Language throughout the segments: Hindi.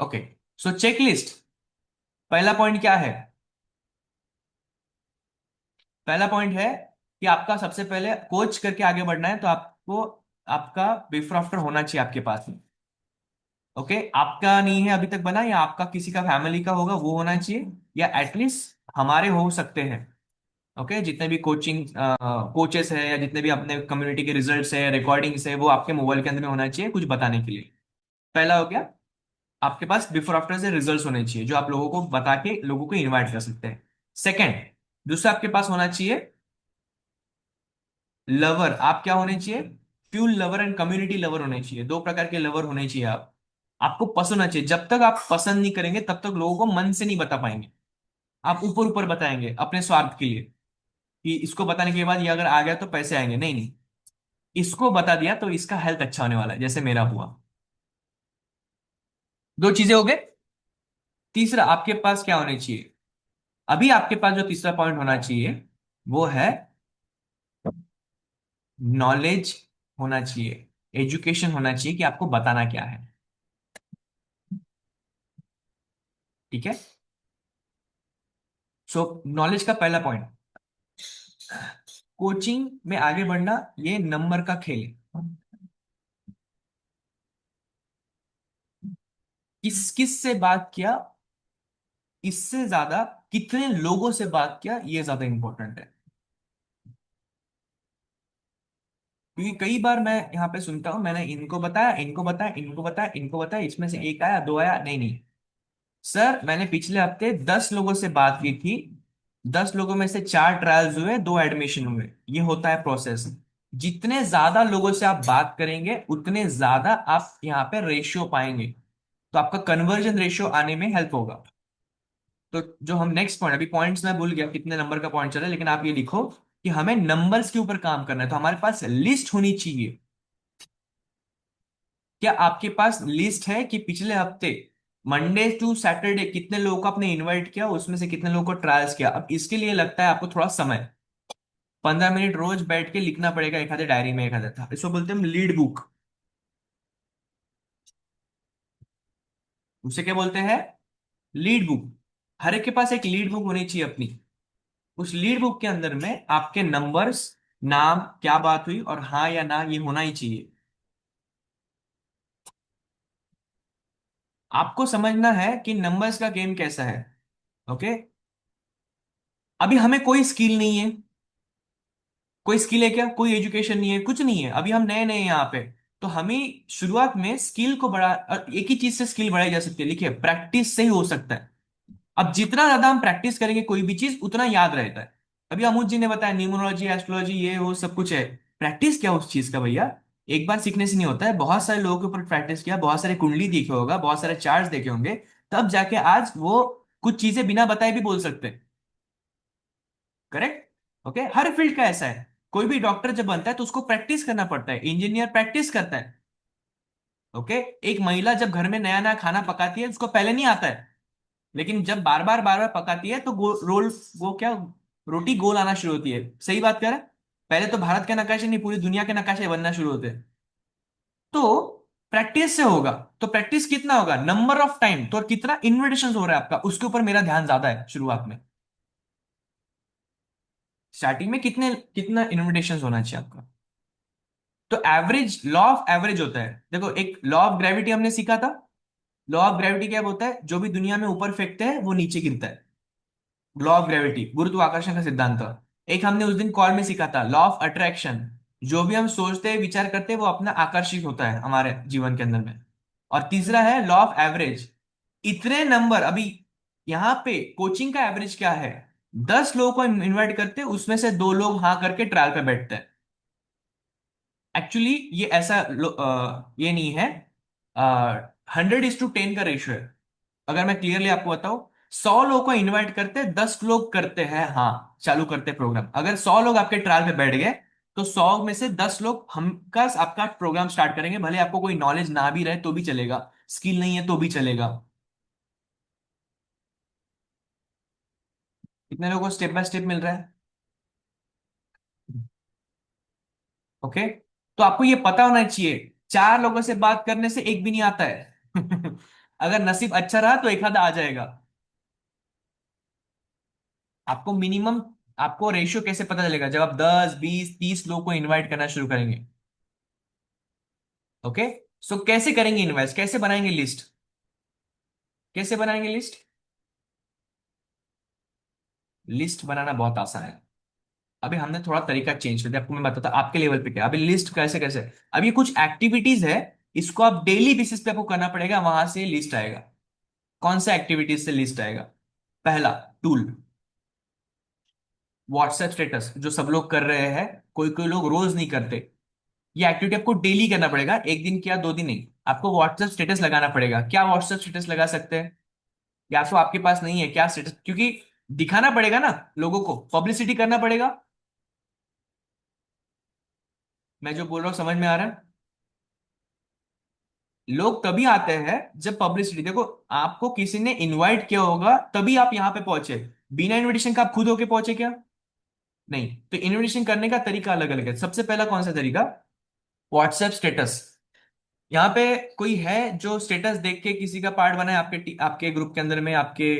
ओके, सो चेकलिस्ट। पहला पॉइंट क्या है? पहला पॉइंट है कि आपका सबसे पहले कोच करके आगे बढ़ना है, तो आपको आपका बिफोर आफ्टर होना चाहिए आपके पास। ओके, आपका नहीं है अभी तक बना, या आपका किसी का फैमिली का होगा वो होना चाहिए, या एटलीस्ट हमारे हो सकते हैं। ओके, जितने भी कोचिंग कोचेस है, या जितने भी अपने कम्युनिटी के रिजल्ट्स है, रिकॉर्डिंग्स है, वो आपके मोबाइल के अंदर में होना चाहिए कुछ बताने के लिए। पहला हो गया, आपके पास बिफोर आफ्टर से रिजल्ट्स होने चाहिए जो आप लोगों को बता के लोगों को इनवाइट कर सकते हैं। सेकंड, दूसरा आपके पास होना चाहिए लवर। आप क्या होने चाहिए? Fuel lover and community lover होने चाहिए। दो प्रकार के लवर होने चाहिए आप। आपको पसंद होना चाहिए। जब तक आप पसंद नहीं करेंगे तब तक लोगों को मन से नहीं बता पाएंगे। आप ऊपर ऊपर बताएंगे अपने स्वार्थ के लिए, कि इसको बताने के बाद ये अगर आ गया तो पैसे आएंगे। नहीं नहीं, इसको बता दिया तो इसका हेल्थ अच्छा होने वाला है, जैसे मेरा हुआ। दो चीजें हो गए। तीसरा आपके पास क्या होने चाहिए? अभी आपके पास जो तीसरा पॉइंट होना चाहिए वो है नॉलेज होना चाहिए, एजुकेशन होना चाहिए कि आपको बताना क्या है। ठीक है। सो नॉलेज का पहला पॉइंट, कोचिंग में आगे बढ़ना ये नंबर का खेल है। किस किस से बात किया, इससे ज्यादा कितने लोगों से बात किया ये ज्यादा इंपॉर्टेंट है। क्योंकि कई बार मैं यहाँ पे सुनता हूं, मैंने इनको बताया, इनको बताया, इनको बताया, इनको बताया, इसमें से एक आया, दो आया। नहीं नहीं सर, मैंने पिछले हफ्ते 10 लोगों से बात की थी। 10 लोगों में से 4 ट्रायल्स हुए, 2 एडमिशन हुए। ये होता है प्रोसेस। जितने ज्यादा लोगों से आप बात करेंगे उतने ज्यादा आप यहाँ पे रेशियो पाएंगे, तो आपका कन्वर्जन रेशियो आने में हेल्प होगा। तो जो हम नेक्स्ट पॉइंट, अभी पॉइंट्स मैं भूल गया कितने नंबर का पॉइंट चला है, लेकिन आप ये लिखो कि हमें नंबर्स के ऊपर काम करना है, तो हमारे पास लिस्ट होनी चाहिए। क्या आपके पास लिस्ट है कि पिछले हफ्ते मंडे टू सैटरडे कितने लोगों को आपने इनवाइट किया, उसमें से कितने लोगों को ट्रायल्स किया? अब इसके लिए लगता है आपको थोड़ा समय, 15 मिनट रोज बैठ के लिखना पड़ेगा एक आधे डायरी में, एक आधा था। इसको बोलते हैं लीड बुक। उसे क्या बोलते हैं? Lead book. हर एक के पास एक लीड बुक होनी चाहिए अपनी। उस लीड बुक के अंदर में आपके नंबर्स, नाम, क्या बात हुई और हाँ या ना ये होना ही चाहिए। आपको समझना है कि नंबर्स का गेम कैसा है। ओके, अभी हमें कोई स्किल नहीं है। कोई स्किल है क्या? कोई एजुकेशन नहीं है, कुछ नहीं है, अभी हम नए नए हैं यहाँ पे। तो हमें शुरुआत में स्किल को बढ़ा, और एक ही चीज से स्किल बढ़ाई जा सकती है, लिखिए प्रैक्टिस से ही हो सकता है। अब जितना ज्यादा हम प्रैक्टिस करेंगे कोई भी चीज उतना याद रहता है। अभी अमुज जी ने बताया न्यूमरोलॉजी, एस्ट्रोलॉजी, ये वो सब कुछ है। प्रैक्टिस क्या उस चीज का भैया? एक बार सीखने से नहीं होता है। बहुत सारे लोगों के ऊपर प्रैक्टिस किया, बहुत सारे कुंडली देखे होगा, बहुत सारे चार्ट्स देखे होंगे, तब जाके आज वो कुछ चीजें बिना बताए भी बोल सकते हैं। करेक्ट? ओके, हर फील्ड का ऐसा है। कोई भी डॉक्टर जब बनता है तो उसको प्रैक्टिस करना पड़ता है, इंजीनियर प्रैक्टिस करता है। ओके, एक महिला जब घर में नया नया खाना पकाती है उसको पहले नहीं आता है, लेकिन जब बार बार पकाती है तो रोल, वो क्या, रोटी गोल आना शुरू होती है। सही बात कर रहा है? पहले तो भारत के नक्काशे नहीं, पूरी दुनिया के नक्काशे बनना शुरू होते हैं। तो प्रैक्टिस से होगा। तो प्रैक्टिस कितना होगा, नंबर ऑफ टाइम, तो कितना इन्विटेशन हो रहा है आपका, उसके ऊपर मेरा ध्यान ज्यादा है शुरुआत में। स्टार्टिंग में कितने कितना इन्विटेशन होना चाहिए आपका? तो एवरेज, लॉ ऑफ एवरेज होता है। देखो, एक लॉ ऑफ ग्रेविटी हमने सीखा था। लॉ ऑफ ग्रेविटी क्या बोलता है? जो भी दुनिया में ऊपर फेंकते हैं वो नीचे गिरता है। लॉ ऑफ ग्रेविटी, गुरुत्वाकर्षण का सिद्धांत। एक हमने उस दिन कॉल में सीखा था लॉ ऑफ अट्रैक्शन। जो भी हम सोचते हैं, विचार करते हैं, वो अपना आकर्षित होता है हमारे जीवन के अंदर में। और तीसरा है लॉ ऑफ एवरेज। इतने नंबर, अभी यहाँ पे कोचिंग का एवरेज क्या है? 10 लोगों को इनवाइट करते हैं, उसमें से 2 लोग हाँ करके ट्रायल पे बैठते हैं। एक्चुअली ये ऐसा ये नहीं है। 100:10 का रेशियो है। अगर मैं क्लियरली आपको बताऊं, 100 लोगों को इनवाइट करते हैं, 10 लोग करते हैं हाँ, चालू करते हैं प्रोग्राम। अगर 100 लोग आपके ट्रायल पे बैठ गए तो 100 में से 10 लोग हमका आपका प्रोग्राम स्टार्ट करेंगे, भले आपको कोई नॉलेज ना भी रहे तो भी चलेगा, स्किल नहीं है तो भी चलेगा। कितने लोगों को स्टेप बाय स्टेप मिल रहा है? ओके, तो आपको ये पता होना चाहिए 4 लोगों से बात करने से एक भी नहीं आता है। अगर नसीब अच्छा रहा तो एक आधा आ जाएगा। आपको मिनिमम, आपको रेशियो कैसे पता चलेगा? जब आप 10 20 30 लोग को इनवाइट करना शुरू करेंगे। ओके। सो कैसे करेंगे इनवाइट, कैसे बनाएंगे लिस्ट? कैसे बनाएंगे लिस्ट? लिस्ट बनाना बहुत आसान है। अभी हमने थोड़ा तरीका चेंज कर दिया, आपको मैं बताता आपके लेवल पे क्या अभी लिस्ट कैसे कैसे। अब ये कुछ एक्टिविटीज है, इसको आप डेली बेसिस पे आपको करना पड़ेगा, वहां से लिस्ट आएगा। कौन सा एक्टिविटीज से लिस्ट आएगा? पहला टूल, व्हाट्सएप स्टेटस, जो सब लोग कर रहे हैं। कोई कोई लोग रोज नहीं करते। ये एक्टिविटी आपको डेली करना पड़ेगा, एक दिन किया 2 दिन नहीं। आपको व्हाट्सएप स्टेटस लगाना पड़ेगा। क्या व्हाट्सएप स्टेटस लगा सकते हैं? या तो आपके पास नहीं है क्या स्टेटस? क्योंकि दिखाना पड़ेगा ना लोगों को, पब्लिसिटी करना पड़ेगा। मैं जो बोल रहा हूँ समझ में आ रहा है? लोग तभी आते हैं जब पब्लिसिटी, देखो, आपको किसी ने इनवाइट किया होगा तभी आप यहां पे पहुंचे। बिना इनविटेशन का आप खुद होके पहुंचे क्या? नहीं। तो इनविटेशन करने का तरीका अलग अलग है। सबसे पहला कौन सा तरीका? WhatsApp status. यहाँ पे कोई है जो स्टेटस देख के किसी का पार्ट बना है आपके आपके ग्रुप के अंदर में, आपके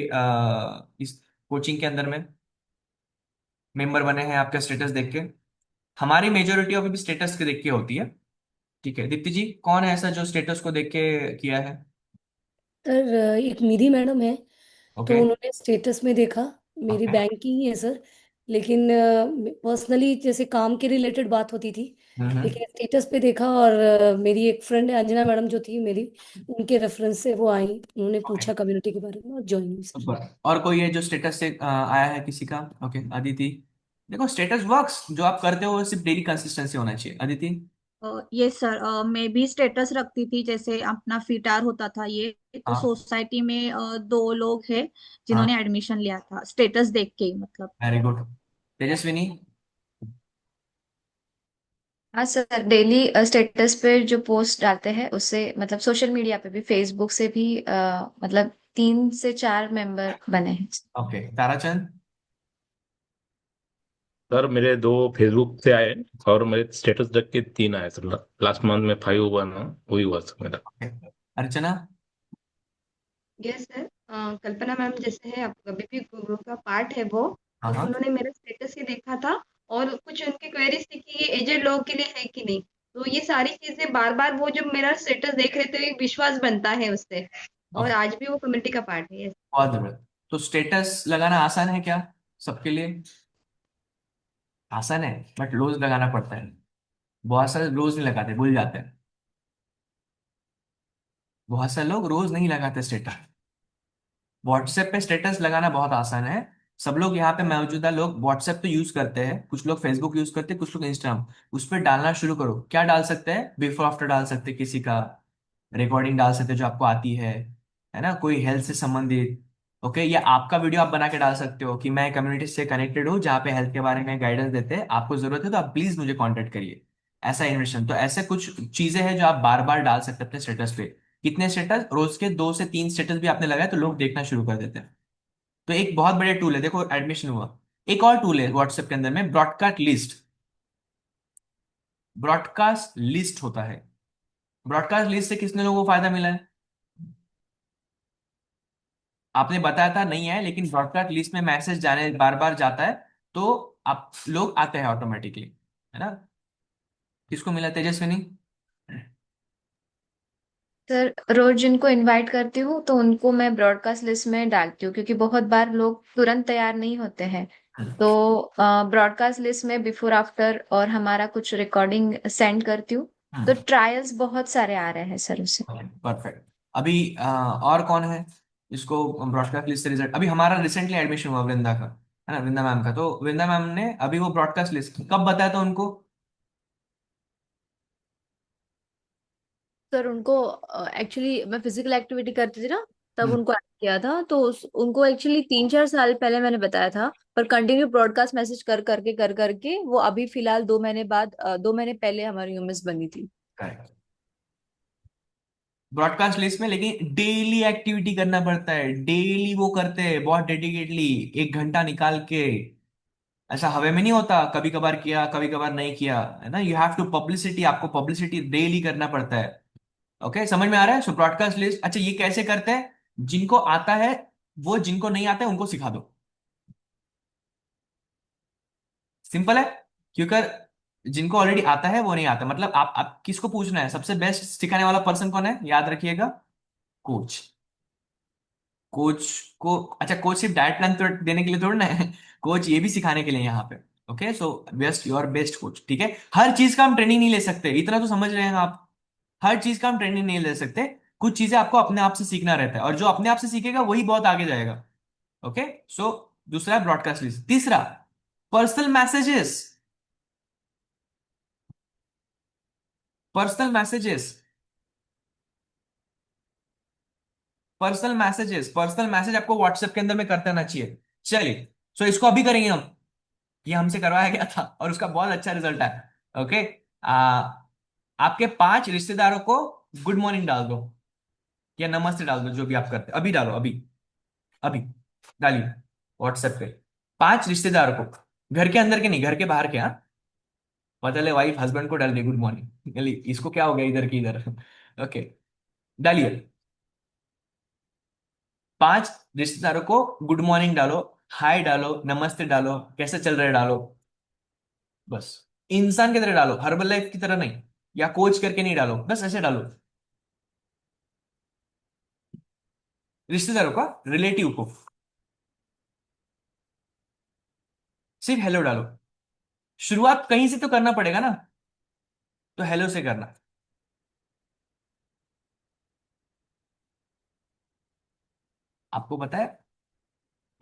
इस कोचिंग के अंदर में मेंबर बने हैं आपका स्टेटस देख के? हमारी मेजोरिटी ऑफ भी स्टेटस के देख के होती है। ठीक है, दीप्ति जी, कौन है ऐसा जो स्टेटस को देख के किया है? सर एक निधि मैडम है। तो ओके। उन्होंने स्टेटस में देखा, मेरी ओके। बैंक की ही है सर। लेकिन पर्सनली जैसे काम के रिलेटेड बात होती थी। हम्म। लेकिन स्टेटस पे देखा, और मेरी एक फ्रेंड है अंजना मैडम जो थी मेरी, उनके रेफरेंस से वो आई, उन्होंने ओके। पूछा कम्युनिटी के बारे में और ज्वाइन हुई सर। सुपर। और कोई है जो स्टेटस से आया है किसी का? ओके, अदिति। देखो, स्टेटस वर्क्स, जो आप करते हो वो सिर्फ डेली कंसिस्टेंसी होना चाहिए। अदिति। ये सर, मैं भी स्टेटस रखती थी, जैसे अपना फिटार होता था ये। तो हाँ। सोसाइटी में 2 लोग हैं हाँ। जिन्होंने एडमिशन लिया था स्टेटस देख के ही, मतलब। Very good. तेजस्विनी। हाँ सर, डेली स्टेटस पे जो पोस्ट डालते हैं उससे, मतलब सोशल मीडिया पे भी, फेसबुक से भी मतलब 3 से 4 मेंबर बने हैं। ओके, ताराचंद। सर मेरे 2 फेसबुक से आए और मेरे स्टेटस देख के 3 आए सर। लास्ट मंथ में 5 हुआ ना, वही हुआ सर मेरा। Okay. Archana. Yes sir. Kalpana ma'am जैसे है, बीपी ग्रुप का पार्ट है वो। हाँ तो हाँ। उन्होंने मेरा स्टेटस ही देखा था। और कुछ उनकी क्वेरीज थी कि ये एजेड लोगों के लिए है कि नहीं। तो ये सारी चीजें बार बार वो जब मेरा स्टेटस देख रहे थे, एक विश्वास बनता है उससे। और ओके। आज भी वो कम्युनिटी का पार्ट है। यस। बहुत बढ़िया। तो स्टेटस लगाना आसान है क्या सबके लिए? आसान है, बट रोज लगाना पड़ता है। बहुत सारे रोज नहीं लगाते, भूल जाते हैं। बहुत सारे लोग रोज नहीं लगाते स्टेटस। व्हाट्सएप पे स्टेटस लगाना बहुत आसान है। सब लोग यहाँ पे मौजूदा लोग व्हाट्सएप तो यूज करते हैं, कुछ लोग फेसबुक यूज करते हैं, कुछ लोग इंस्टाग्राम। उस पर डालना शुरू करो। क्या डाल सकते हैं? बिफोर आफ्टर डाल सकते हैं किसी का, रिकॉर्डिंग डाल सकते हैं जो आपको आती है ना, कोई हेल्थ से संबंधित। ओके, या आपका वीडियो आप बना के डाल सकते हो कि मैं कम्युनिटी से कनेक्टेड हूँ जहाँ पे हेल्थ के बारे में गाइडेंस देते हैं, आपको जरूरत है तो आप प्लीज मुझे कॉन्टेक्ट करिए। ऐसा इन्वेस्टमेंट, तो ऐसे कुछ चीजें हैं जो आप बार बार डाल सकते हैं अपने स्टेटस पे। कितने स्टेटस? रोज के 2 से 3 स्टेटस भी आपने लगाए तो लोग देखना शुरू कर देते हैं। तो एक बहुत बढ़िया टूल है, देखो एडमिशन हुआ। एक और टूल है व्हाट्सएप के अंदर में, ब्रॉडकास्ट लिस्ट। ब्रॉडकास्ट लिस्ट होता है। ब्रॉडकास्ट लिस्ट से कितने लोगों को फायदा मिला है? आपने बताया था नहीं है, लेकिन ब्रॉडकास्ट लिस्ट में मैसेज जाने बार बार जाता है, तो आप लोग आते हैं ऑटोमेटिकली, है ना? किसको मिला, तेजस्विनी? सर रोज जिनको इनवाइट करती हूँ तो उनको मैं ब्रॉडकास्ट लिस्ट में डालती हूँ, क्योंकि बहुत बार लोग तुरंत तैयार नहीं होते हैं। तो ब्रॉडकास्ट लिस्ट में बिफोर आफ्टर और हमारा कुछ रिकॉर्डिंग सेंड करती हूँ। तो ट्रायल्स बहुत सारे आ रहे हैं सर उससे। परफेक्ट। अभी और कौन है इसको ब्रॉडकास्ट लिस्ट से रिजल्ट? अभी हमारा रिसेंटली एडमिशन हुआ वृंदा का, है ना, वृंदा मैम का। तो वृंदा मैम ने अभी वो ब्रॉडकास्ट लिस्ट कब बताया था उनको? सर उनको एक्चुअली मैं फिजिकल एक्टिविटी करती थी ना, तब हम्म। उनको ऐड किया था। तो उनको एक्चुअली 3 4 साल पहले मैंने बताया था। पर कंटिन्यू ब्रॉडकास्ट मैसेज कर करके वो अभी फिलहाल 2 महीने बाद, 2 महीने पहले हमारी यूएमएस बनी थी। करेक्ट। ब्रॉडकास्ट लिस्ट में लेकिन डेली एक्टिविटी करना पड़ता है, डेली वो करते हैं बहुत डेडिकेटली, 1 घंटा निकाल के। ऐसा हवा में नहीं होता, कभी कभार किया कभी कभार नहीं किया, है ना। यू हैव टू पब्लिसिटी, आपको पब्लिसिटी डेली करना पड़ता है। ओके, समझ में आ रहा है। सो ब्रॉडकास्ट लिस्ट, अच्छा ये कैसे करते हैं? जिनको आता है वो, जिनको नहीं आता है उनको सिखा दो। सिंपल है। क्योंकि जिनको ऑलरेडी आता है वो नहीं आता, मतलब आप किसको पूछना है सबसे बेस्ट सिखाने वाला पर्सन कौन है, याद रखिएगा, कोच। कोच को, अच्छा कोच सिर्फ डाइट प्लान तो देने के लिए थोड़ी ना है, कोच ये भी सिखाने के लिए यहाँ पे। Okay, so best, your best coach, ठीक है। हर चीज का हम ट्रेनिंग नहीं ले सकते, इतना तो समझ रहे हैं आप। हर चीज का हम ट्रेनिंग नहीं ले सकते। कुछ चीजें आपको अपने आप से सीखना रहता है, और जो अपने आप से सीखेगा वही बहुत आगे जाएगा। ओके, सो दूसरा ब्रॉडकास्ट लिस्ट। तीसरा, personal messages. Personal messages, personal message आपको व्हाट्सएप के अंदर में करते रहना चाहिए। चलिए, सो इसको अभी करेंगे हम। ये हमसे करवाया गया था और उसका बहुत अच्छा रिजल्ट है। ओके, आपके 5 रिश्तेदारों को गुड मॉर्निंग डाल दो, या नमस्ते डाल दो, जो भी आप करते, अभी डालो, अभी, अभी डालिए व्हाट्सएप पे। 5 रिश्तेदारों को, घर के अंदर के नहीं, घर के बाहर के, हाँ। मतलब वाइफ हस्बैंड को डाल दिए गुड मॉर्निंग, इसको क्या हो गया इधर की इधर। ओके, डालिए। 5 रिश्तेदारों को गुड मॉर्निंग डालो, हाय डालो, नमस्ते डालो, कैसे चल रहे डालो, बस। इंसान की तरह डालो, हर्बल लाइफ की तरह नहीं, या कोच करके नहीं डालो, बस ऐसे डालो। रिश्तेदारों का, रिलेटिव को सिर्फ हेलो डालो। शुरुआत कहीं से तो करना पड़ेगा ना, तो हेलो से करना। आपको पता है,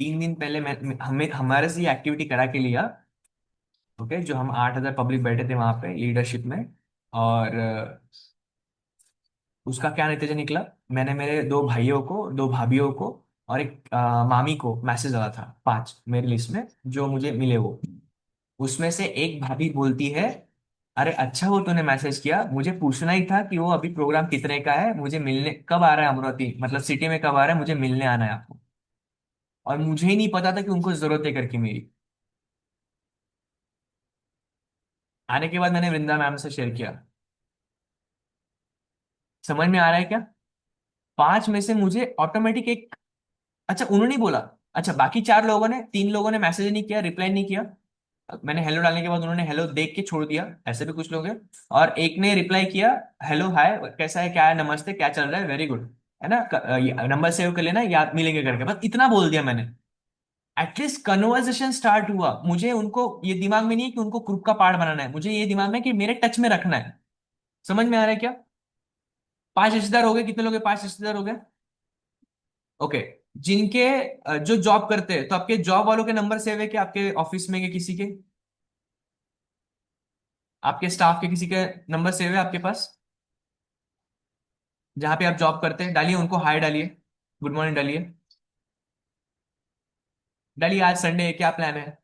3 दिन पहले हमें हमारे से ये एक्टिविटी करा के लिया। ओके, जो हम 8,000 पब्लिक बैठे थे वहां पे लीडरशिप में, और उसका क्या नतीजा निकला। मैंने मेरे 2 भाइयों को, 2 भाभीियों को, और एक मामी को मैसेज डाला था, 5 मेरी लिस्ट में जो मुझे मिले वो। उसमें से एक भाभी बोलती है, अरे अच्छा वो तूने मैसेज किया, मुझे पूछना ही था कि वो अभी प्रोग्राम कितने का है, मुझे मिलने कब आ रहा है, अमरावती मतलब सिटी में कब आ रहा है, मुझे मिलने आना है आपको। और मुझे ही नहीं पता था कि उनको जरूरत है करके मेरी। आने के बाद मैंने वृंदा मैम से शेयर किया। समझ में आ रहा है क्या? 5 में से मुझे ऑटोमेटिक एक, अच्छा उन्होंने नहीं बोला, अच्छा बाकी 4 लोगों ने, 3 लोगों ने मैसेज नहीं किया, रिप्लाई नहीं किया। मैंने हेलो डालने के बाद उन्होंने हेलो देख के छोड़ दिया, ऐसे भी कुछ लोग हैं। और एक ने रिप्लाई किया, हेलो हाय कैसा है, क्या है, नमस्ते, क्या चल रहा है, वेरी गुड, है ना, नंबर सेव कर लेना, याद मिलेंगे करके, बस इतना बोल दिया मैंने। एटलीस्ट कन्वर्सेशन स्टार्ट हुआ। मुझे उनको ये दिमाग में नहीं है कि उनको ग्रुप का पार्ट बनाना है, मुझे ये दिमाग में है कि मेरे टच में रखना है। समझ में आ रहा है क्या? 5 रिश्तेदार हो गए, कितने लोग हैं, 5 रिश्तेदार हो गए। ओके, जिनके जो जॉब करते हैं, तो आपके जॉब वालों के नंबर सेव है क्या, आपके ऑफिस में के किसी के, आपके स्टाफ के किसी के नंबर सेव है आपके पास, जहां पे आप जॉब करते हैं, डालिए उनको हाय डालिए, गुड मॉर्निंग डालिए। डालिए आज संडे है, क्या प्लान है।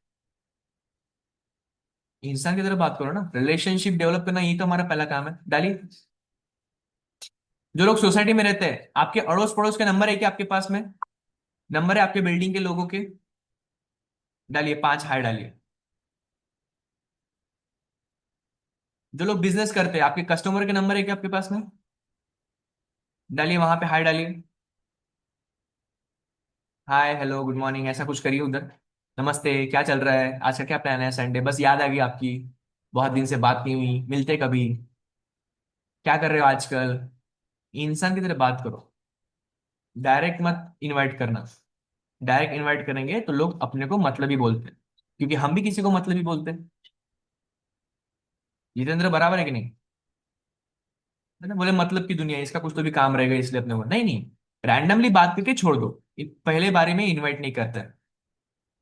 इंसान की तरह बात करो ना, रिलेशनशिप डेवलप करना यही तो हमारा पहला काम है। डालिए। जो लोग सोसाइटी में रहते हैं, आपके अड़ोस पड़ोस के नंबर है क्या आपके पास में, नंबर है आपके बिल्डिंग के लोगों के, डालिए 5 हाय डालिए। जो लोग बिजनेस करते हैं, आपके कस्टमर के नंबर है क्या आपके पास में, डालिए वहां पे हाय डालिए। हाय हेलो गुड मॉर्निंग ऐसा कुछ करिए उधर। नमस्ते, क्या चल रहा है, आज का क्या प्लान है, संडे, बस याद आ गई आपकी, बहुत दिन से बात नहीं हुई, मिलते कभी, क्या कर रहे हो आजकल। इंसान की तरह बात करो, डायरेक्ट मत इनवाइट करना। डायरेक्ट इनवाइट करेंगे तो लोग अपने को मतलब ही बोलते हैं, क्योंकि हम भी किसी को मतलब ही बोलते हैं। जितेंद्र बराबर है कि नहीं? है ना, बोले मतलब की दुनिया है, इसका कुछ तो भी काम रहेगा इसलिए अपने को, नहीं नहीं, रैंडमली बात करके छोड़ दो। पहले बारे में इनवाइट नहीं करता है,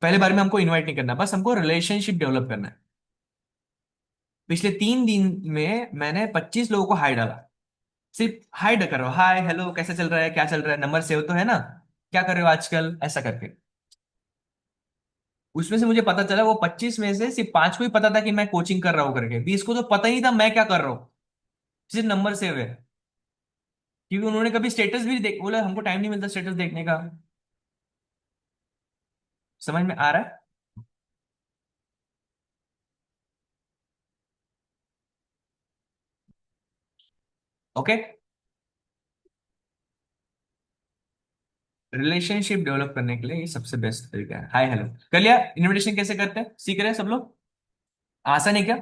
पहले बारे में हमको इनवाइट नहीं करना, बस हमको रिलेशनशिप डेवलप करना है। पिछले 3 दिन में मैंने 25 लोगों को हाई डाला। सिर्फ हाई करो, हाय हेलो कैसा चल रहा है, क्या चल रहा है, नंबर सेव तो है ना, क्या कर रहे हो आजकल, ऐसा करके। उसमें से मुझे पता चला वो 25 में से सिर्फ 5 को ही पता था कि मैं कोचिंग कर रहा हूँ करके, 20 को तो पता ही नहीं था मैं क्या कर रहा हूँ, सिर्फ नंबर सेव है। क्योंकि उन्होंने कभी स्टेटस भी देख, बोला हमको टाइम नहीं मिलता स्टेटस देखने का। समझ में आ रहा है? ओके, रिलेशनशिप डेवलप करने के लिए ये सबसे बेस्ट तरीका है। हाय हेलो कर लिया, इनविटेशन कैसे करते हैं सीख रहे हैं सब लोग, आसान है क्या?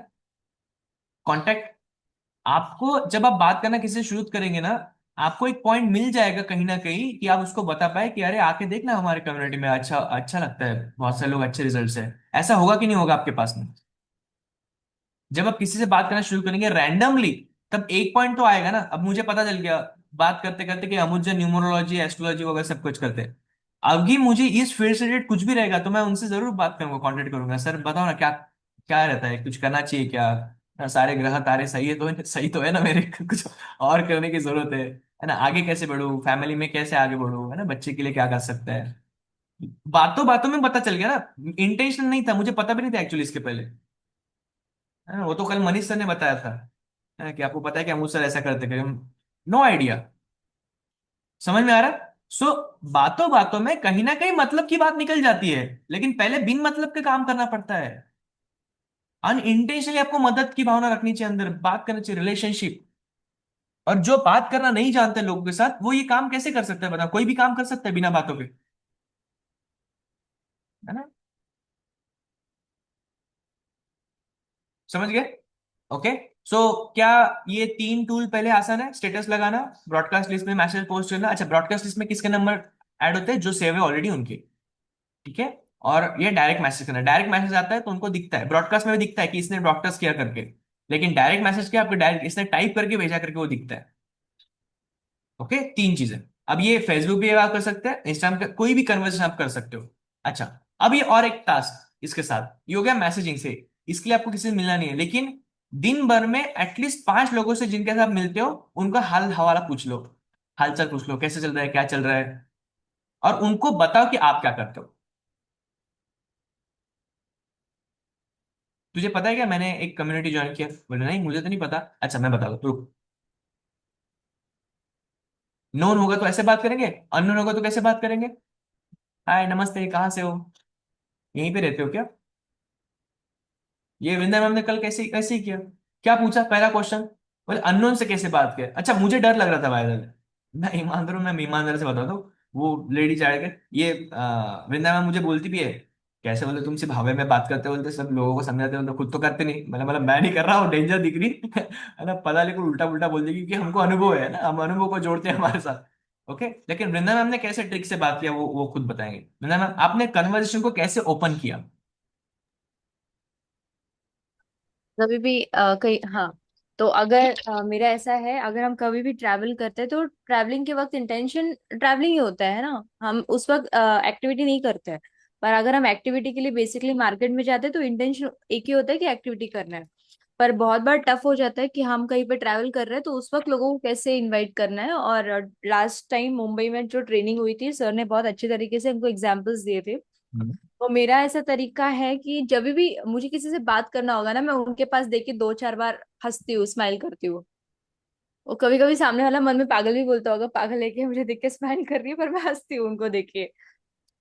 कांटेक्ट, आपको जब आप बात करना किसी से शुरू करेंगे ना, आपको एक पॉइंट मिल जाएगा कहीं ना कहीं कि आप उसको बता पाए कि अरे आके देखना हमारे कम्युनिटी में अच्छा अच्छा लगता है, बहुत सारे लोग अच्छे रिजल्ट्स है। ऐसा होगा कि नहीं होगा आपके पास में? जब आप किसी से बात करना शुरू करेंगे रैंडमली, तब एक पॉइंट तो आएगा ना। अब मुझे पता चल गया बात करते करते कि अमुज न्यूमरोलॉजी एस्ट्रोलॉजी वगैरह सब कुछ करते हैं। अभी मुझे इस फील्ड से रिलेटेड कुछ भी रहेगा तो मैं उनसे जरूर बात करूंगा, कांटेक्ट करूंगा, सर बताओ ना क्या क्या रहता है, कुछ करना चाहिए क्या? सारे ग्रह तारे सही है तो सही तो है ना मेरे कुछ और करने की जरूरत है ना? आगे कैसे बढ़ूं, फैमिली में कैसे आगे बढ़ूं, है ना, बच्चे के लिए क्या कर सकते हैं? बातों बातों में पता चल गया ना, इंटेंशन नहीं था, मुझे पता भी नहीं था एक्चुअली इसके पहले, है ना? वो तो कल मनीष सर ने बताया था, है ना, कि आपको पता है कि अमूल सर ऐसा करते थे। नो आइडिया, समझ में आ रहा है? सो बातों बातों में कहीं ना कहीं मतलब की बात निकल जाती है, लेकिन पहले बिन मतलब के काम करना पड़ता है। अनइंटेंशनली आपको मदद की भावना रखनी चाहिए अंदर, बात करनी चाहिए, रिलेशनशिप। और जो बात करना नहीं जानते लोगों के साथ, वो ये काम कैसे कर सकता है बताओ? कोई भी काम कर सकता है बिना बातों के, है ना? समझ गए? ओके। सो क्या ये तीन टूल पहले आसान है? स्टेटस लगाना, ब्रॉडकास्ट लिस्ट में मैसेज पोस्ट करना। अच्छा, ब्रॉडकास्ट लिस्ट में किसके नंबर ऐड होते हैं? जो सेव है ऑलरेडी उनके, ठीक है। और ये डायरेक्ट मैसेज करना, डायरेक्ट मैसेज आता है तो उनको दिखता है, ब्रॉडकास्ट में भी दिखता है कि इसने ब्रॉडकास्ट किया करके, लेकिन डायरेक्ट मैसेज किया आपको, डायरेक्ट इसने टाइप करके भेजा करके वो दिखता है। ओके, तीन चीजें। अब ये फेसबुक पे आप कर सकते हैं, इंस्टाग्राम का कोई भी कन्वर्सेशन आप कर सकते हो। अच्छा, अब ये और एक टास्क इसके साथ ये हो गया मैसेजिंग से, इसके लिए आपको किसी से मिलना नहीं है, लेकिन दिन भर में एटलीस्ट 5 लोगों से जिनके साथ मिलते हो उनका हाल हवाला पूछ लो, हालचाल पूछ लो, कैसे चल रहा है, क्या चल रहा है, और उनको बताओ कि आप क्या करते हो। तुझे पता है क्या मैंने एक कम्युनिटी ज्वाइन किया? बोले नहीं मुझे तो नहीं पता। अच्छा मैं बता दो, रुक। नोन होगा तो ऐसे बात करेंगे, अननोन होगा तो कैसे बात करेंगे? हाय नमस्ते, कहाँ से हो, यहीं पे रहते हो क्या? ये वृंदा मैम ने कल कैसे कैसे ही किया, क्या पूछा पहला क्वेश्चन? बोले अननोन से कैसे बात किया। अच्छा, मुझे डर लग रहा था भाई, मैं ईमानदार हूँ, मैं ईमानदार से बताता हूँ। वो लेडी चाहे के ये वृंदा मैम मुझे बोलती भी है, कैसे बोले तुम सिर्फ हवा में बात करते बोलते, सब लोगों को समझाते बोलते, खुद तो करते नहीं। मतलब मैं नहीं कर रहा हूँ, डेंजर दिख रही है ना, पता नहीं कुछ उल्टा पुल्टा बोल देगी, क्योंकि हमको अनुभव है ना, हम अनुभव को जोड़ते हैं हमारे साथ। ओके, लेकिन वृंदा मैम ने कैसे ट्रिक से बात किया वो खुद बताएंगे। वृंदा मैम, आपने कन्वर्सेशन को कैसे ओपन किया? कभी भी कहीं, हाँ, तो अगर मेरा ऐसा है, अगर हम कभी भी ट्रैवल करते हैं तो ट्रैवलिंग के वक्त इंटेंशन ट्रैवलिंग ही होता है ना, हम उस वक्त एक्टिविटी नहीं करते हैं। पर अगर हम एक्टिविटी के लिए बेसिकली मार्केट में जाते हैं तो इंटेंशन एक ही होता है कि एक्टिविटी करना है। पर बहुत बार टफ हो जाता है कि हम कहीं पे ट्रैवल कर रहे हैं तो उस वक्त लोगों को कैसे इनवाइट करना है। और लास्ट टाइम मुंबई में जो ट्रेनिंग हुई थी, सर ने बहुत अच्छे तरीके से हमको एग्जाम्पल्स दिए थे। तो मेरा ऐसा तरीका है कि जब भी मुझे किसी से बात करना होगा ना, मैं उनके पास देख के 2-4 बार हंसती हूँ, स्माइल करती हूँ। और कभी कभी सामने वाला मन में पागल भी बोलता होगा, पागल है कि मुझे देख के स्माइल कर रही है, पर मैं हंसती हूँ उनको देख के।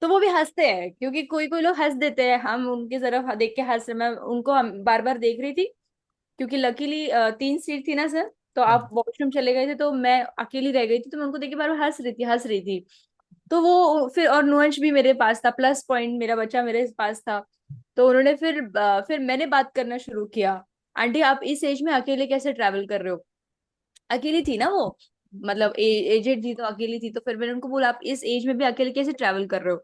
तो वो भी हंसते हैं, क्योंकि कोई कोई लोग हंस देते हैं, हम उनकी तरफ देख के हंस रहे। मैं उनको बार बार देख रही थी, क्योंकि लकीली 3 सीट थी ना सर, तो आप वॉशरूम चले गए थे तो मैं अकेली रह गई थी, तो मैं उनको देख के बार बार हंस रही थी। तो वो फिर, और नुअंश भी मेरे पास था, प्लस पॉइंट मेरा बच्चा मेरे पास था। तो उन्होंने फिर मैंने बात करना शुरू किया। आंटी आप इस एज में अकेले कैसे ट्रैवल कर रहे हो? अकेली थी ना वो, मतलब एजेड थी तो अकेली थी। तो फिर मैंने उनको बोला आप इस एज में भी अकेले कैसे ट्रैवल कर रहे हो?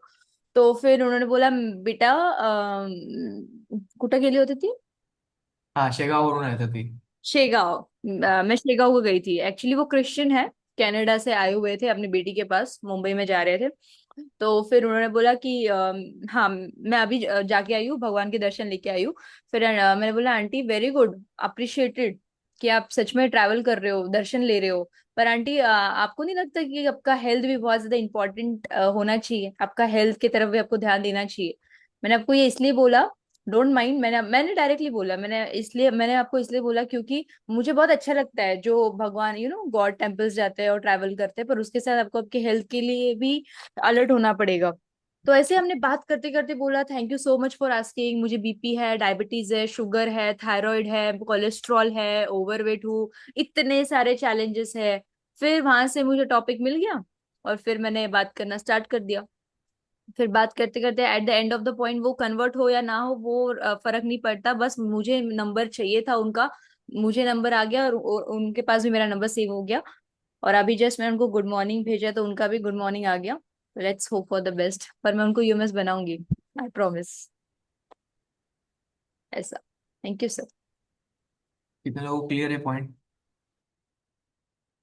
तो फिर उन्होंने बोला बेटा कुटा गेली होती थी, हाँ, शेगाव वरून येतात ती। शेगांव। मैं शेगांव को गई थी, एक्चुअली वो क्रिश्चियन है, कनाडा से आए हुए थे अपनी बेटी के पास, मुंबई में जा रहे थे। तो फिर उन्होंने बोला कि हाँ मैं अभी जाके आई हूँ, भगवान के दर्शन लेके आई हूँ। फिर मैंने बोला आंटी वेरी गुड, अप्रिशिएटेड कि आप सच में ट्रैवल कर रहे हो, दर्शन ले रहे हो। पर आंटी आपको नहीं लगता कि आपका हेल्थ भी बहुत ज्यादा इंपॉर्टेंट होना चाहिए, आपका हेल्थ की तरफ भी आपको ध्यान देना चाहिए? मैंने आपको ये इसलिए बोला, डोंट माइंड, मैंने डायरेक्टली बोला, मैंने आपको इसलिए बोला क्योंकि मुझे बहुत अच्छा लगता है जो भगवान गॉड टेम्पल्स जाते हैं और ट्रैवल करते हैं, पर उसके साथ आपको आपके हेल्थ के लिए भी अलर्ट होना पड़ेगा। तो ऐसे हमने बात करते करते बोला thank you so much for asking, मुझे बीपी है, डायबिटीज है, शुगर है, थायराइड है, कोलेस्ट्रॉल है, ओवरवेट हूँ, इतने सारे चैलेंजेस है। फिर वहां से मुझे टॉपिक मिल गया और फिर मैंने बात करना स्टार्ट कर दिया। फिर बात करते करते at the end of the point वो कन्वर्ट हो या ना हो वो फर्क नहीं पड़ता, बस मुझे नंबर चाहिए था उनका। मुझे नंबर आ गया और उनके पास भी मेरा नंबर सेव हो गया। और अभी जस्ट मैंने उनको गुड मॉर्निंग भेजा तो उनका भी गुड मॉर्निंग आ गया। Let's hope for the best, पर मैं उनको यूएमएस बनाऊंगी, आई प्रॉमिस। ऐसा। Thank you sir. कितने लोगों को क्लियर है पॉइंट?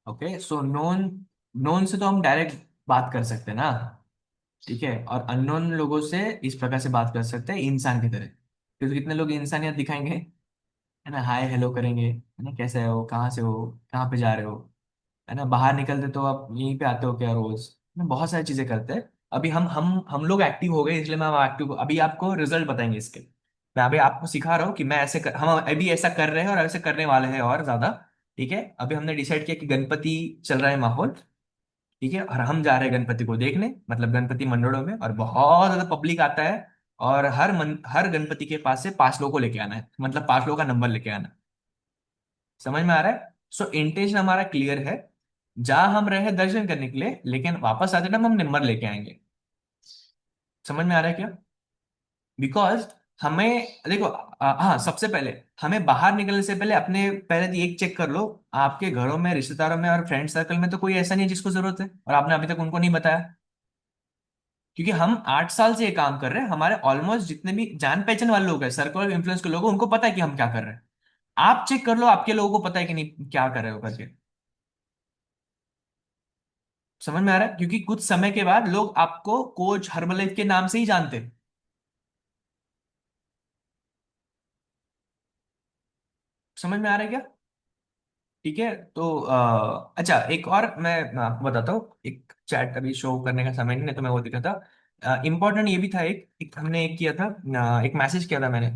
ओके, सो नोन, नोन से तो हम डायरेक्ट बात कर सकते हैं ना, ठीक है, और अननोन लोगों से इस प्रकार से बात कर सकते हैं इंसान की तरह, क्योंकि कितने लोग इंसानियत दिखाएंगे, है ना, हाय हेलो करेंगे, है ना, कैसे हो, कहाँ से हो, कहाँ पे जा रहे हो, है ना, बाहर निकलते तो आप यहीं पे आते हो क्या रोज, है ना, बहुत सारी चीजें करते हैं। अभी हम लोग एक्टिव हो गए इसलिए मैं एक्टिव, अभी आपको रिजल्ट बताएंगे इसके। मैं अभी आपको सिखा रहा हूँ कि मैं हम अभी ऐसा कर रहे हैं और ऐसे करने वाले हैं और ज्यादा। ठीक है, अभी हमने डिसाइड किया कि गणपति चल रहा है माहौल, ठीक है, और हम जा रहे हैं गणपति को देखने, मतलब गणपति मंडलों में, और बहुत ज्यादा पब्लिक आता है। और हर गणपति के पास से 5 लोगों को लेके आना है, मतलब 5 लोगों का नंबर लेके आना है। समझ में आ रहा है? सो इंटेंशन हमारा क्लियर है, जहां हम रहे हैं दर्शन करने के लिए, लेकिन वापस आते टाइम हम नंबर लेके आएंगे। समझ में आ रहा है क्या? बिकॉज हमें देखो, हाँ, सबसे पहले हमें बाहर निकलने से पहले अपने पहले तो एक चेक कर लो, आपके घरों में, रिश्तेदारों में और फ्रेंड सर्कल में तो कोई ऐसा नहीं है जिसको जरूरत है और आपने अभी तक उनको नहीं बताया। क्योंकि हम 8 साल से ये काम कर रहे हैं, हमारे ऑलमोस्ट जितने भी जान पहचान वाले लोग हैं, सर्कल ऑफ इन्फ्लुएंस के लोग हैं, उनको पता है कि हम क्या कर रहे हैं। आप चेक कर लो आपके लोगों को पता है कि नहीं क्या कर रहे हो करके। समझ में आ रहा है? क्योंकि कुछ समय के बाद लोग आपको कोच हर्बलाइफ के नाम से ही जानते हैं। समझ में आ रहा है क्या? ठीक है, तो अच्छा, एक और मैं आपको बताता हूँ, एक चैट अभी शो करने का समय नहीं है तो मैं वो दिखा था। इंपॉर्टेंट ये भी था, एक हमने एक किया था, एक मैसेज किया था मैंने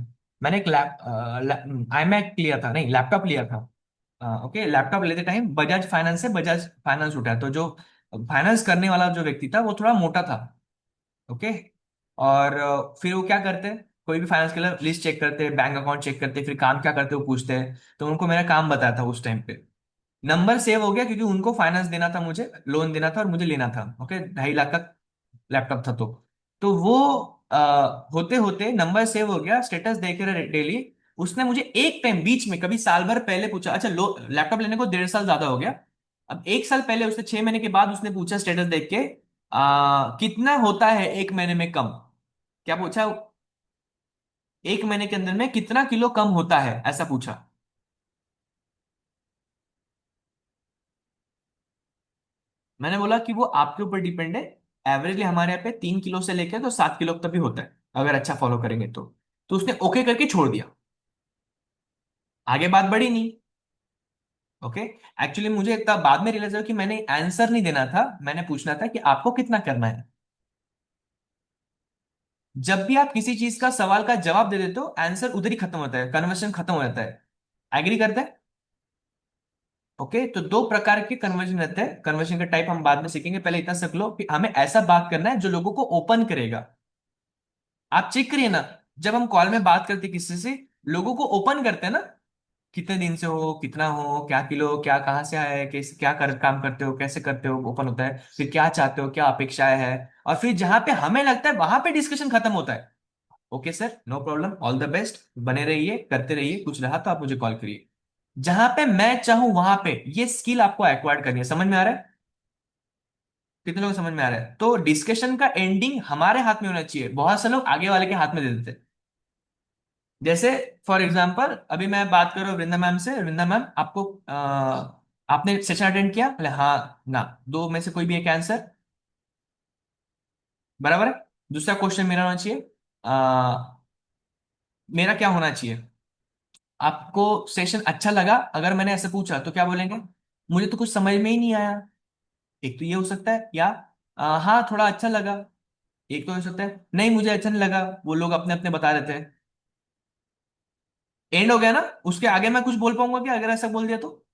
एक आई मैक लिया था, नहीं लैपटॉप लिया था। ओके, लैपटॉप लेते टाइम बजाज फाइनेंस से बजाज फाइनेंस उठा, तो जो फाइनेंस करने वाला जो व्यक्ति था वो थोड़ा मोटा था। ओके, और फिर वो क्या करते हैं, कोई भी फाइनेंस के लिए लिस्ट चेक करते हैं, बैंक अकाउंट चेक करते हैं, फिर काम क्या करते हैं वो पूछते हैं। तो उनको मेरा काम बताया था उस टाइम पे, नंबर सेव हो गया क्योंकि उनको फाइनेंस देना था, मुझे लोन देना था और मुझे लेना था। ओके, 2.5 लाख का लैपटॉप था, तो वो होते होते नंबर सेव हो गया, स्टेटस देख रहे डेली। उसने मुझे एक टाइम बीच में कभी साल भर पहले पूछा, अच्छा लो लैपटॉप लेने को 1.5 साल ज्यादा हो गया, अब 1 साल पहले उसने 6 महीने के बाद उसने पूछा स्टेटस देख के, कितना होता है 1 महीने में कम, क्या पूछा, 1 महीने के अंदर में कितना किलो कम होता है, ऐसा पूछा। मैंने बोला कि वो आपके ऊपर डिपेंड है, एवरेजली हमारे यहाँ पे 3 किलो से लेकर तो 7 किलो तक भी होता है, अगर अच्छा फॉलो करेंगे तो उसने ओके करके छोड़ दिया, आगे बात बढ़ी नहीं। ओके, एक्चुअली मुझे तब बाद में रियलाइज हुआ कि मैंने आंसर नहीं देना था, मैंने पूछना था कि आपको कितना करना है। जब भी आप किसी चीज का सवाल का जवाब दे देते हो, आंसर उधर ही खत्म होता है, कन्वर्सेशन खत्म हो जाता है। एग्री करते हैं? ओके, तो 2 प्रकार के कन्वर्जन रहते हैं, कन्वर्जन का टाइप हम बाद में सीखेंगे, पहले इतना सीख लो कि हमें ऐसा बात करना है जो लोगों को ओपन करेगा। आप चेक करिए ना, जब हम कॉल में बात करते किसी से, लोगों को ओपन करते हैं ना, कितने दिन से हो, कितना हो, क्या किलो, क्या कहाँ से आए, कैसे क्या काम करते हो, कैसे करते हो, ओपन होता है, फिर क्या चाहते हो, क्या अपेक्षाएं है, और फिर जहां पे हमें लगता है वहां पे डिस्कशन खत्म होता है। Okay sir, no problem, all the best, बने रहिए, करते रहिए, कुछ रहा तो आप मुझे कॉल करिए। जहां पे मैं चाहूं वहां पे ये स्किल आपको एक्वायर्ड करनी है। समझ में आ रहा है? कितने लोग समझ में आ रहा है? तो डिस्कशन का एंडिंग हमारे हाथ में होना चाहिए, बहुत से लोग आगे वाले के हाथ में दे देते हैं। जैसे फॉर एग्जाम्पल अभी मैं बात कर रहा हूँ वृंदा मैम से, वृंदा मैम आपको आपने सेशन अटेंड किया, बोले हाँ ना, दो में से कोई भी एक आंसर, बराबर है। दूसरा क्वेश्चन मेरा होना चाहिए, मेरा क्या होना चाहिए, आपको सेशन अच्छा लगा, अगर मैंने ऐसे पूछा तो क्या बोलेंगे, मुझे तो कुछ समझ में ही नहीं आया। एक तो ये हो सकता है, या हाँ थोड़ा अच्छा लगा। एक तो हो सकता है नहीं मुझे अच्छा नहीं लगा, वो लोग अपने अपने बता देते हैं। एंड हो गया ना, उसके आगे मैं कुछ बोल पाऊंगा कि अगर ऐसा बोल दिया तो?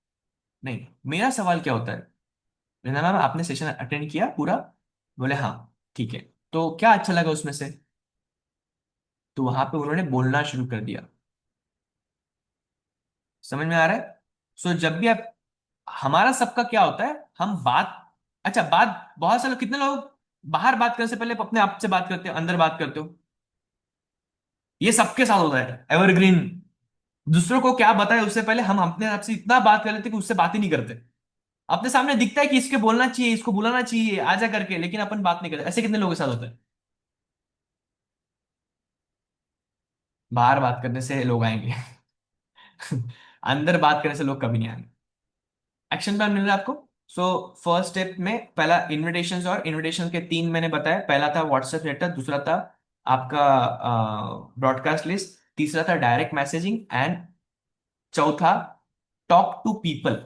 नहीं। मेरा सवाल क्या होता है, मैंने मैम आपने सेशन अटेंड किया पूरा, बोले हाँ, ठीक है, तो क्या अच्छा लगा उसमें से? तो वहां पे उन्होंने बोलना शुरू कर दिया। समझ में आ रहा है? सो जब भी आप, हमारा सबका क्या होता है, हम बात, अच्छा बात, बहुत सारे कितने लोग बाहर बात करने से पहले अपने आप से बात करते हो, अंदर बात करते हो? ये सबके साथ होता है, एवरग्रीन। दूसरों को क्या बताए उससे पहले हम अपने आप से इतना बात कर लेते कि उससे बात ही नहीं करते। अपने सामने दिखता है कि इसके बोलना चाहिए, इसको बुलाना चाहिए आजा करके, लेकिन अपन बात नहीं करते। ऐसे कितने लोगों के साथ होता है? बाहर बात करने से लोग आएंगे। अंदर बात करने से लोग कभी नहीं आएंगे। एक्शन प्लान मिल रहा है आपको? सो फर्स्ट स्टेप में पहला इनविटेशंस, और इनविटेशन के तीन मैंने बताया। पहला था व्हाट्सएप लेटर, दूसरा था आपका ब्रॉडकास्ट लिस्ट, तीसरा था डायरेक्ट मैसेजिंग, एंड चौथा talk to people.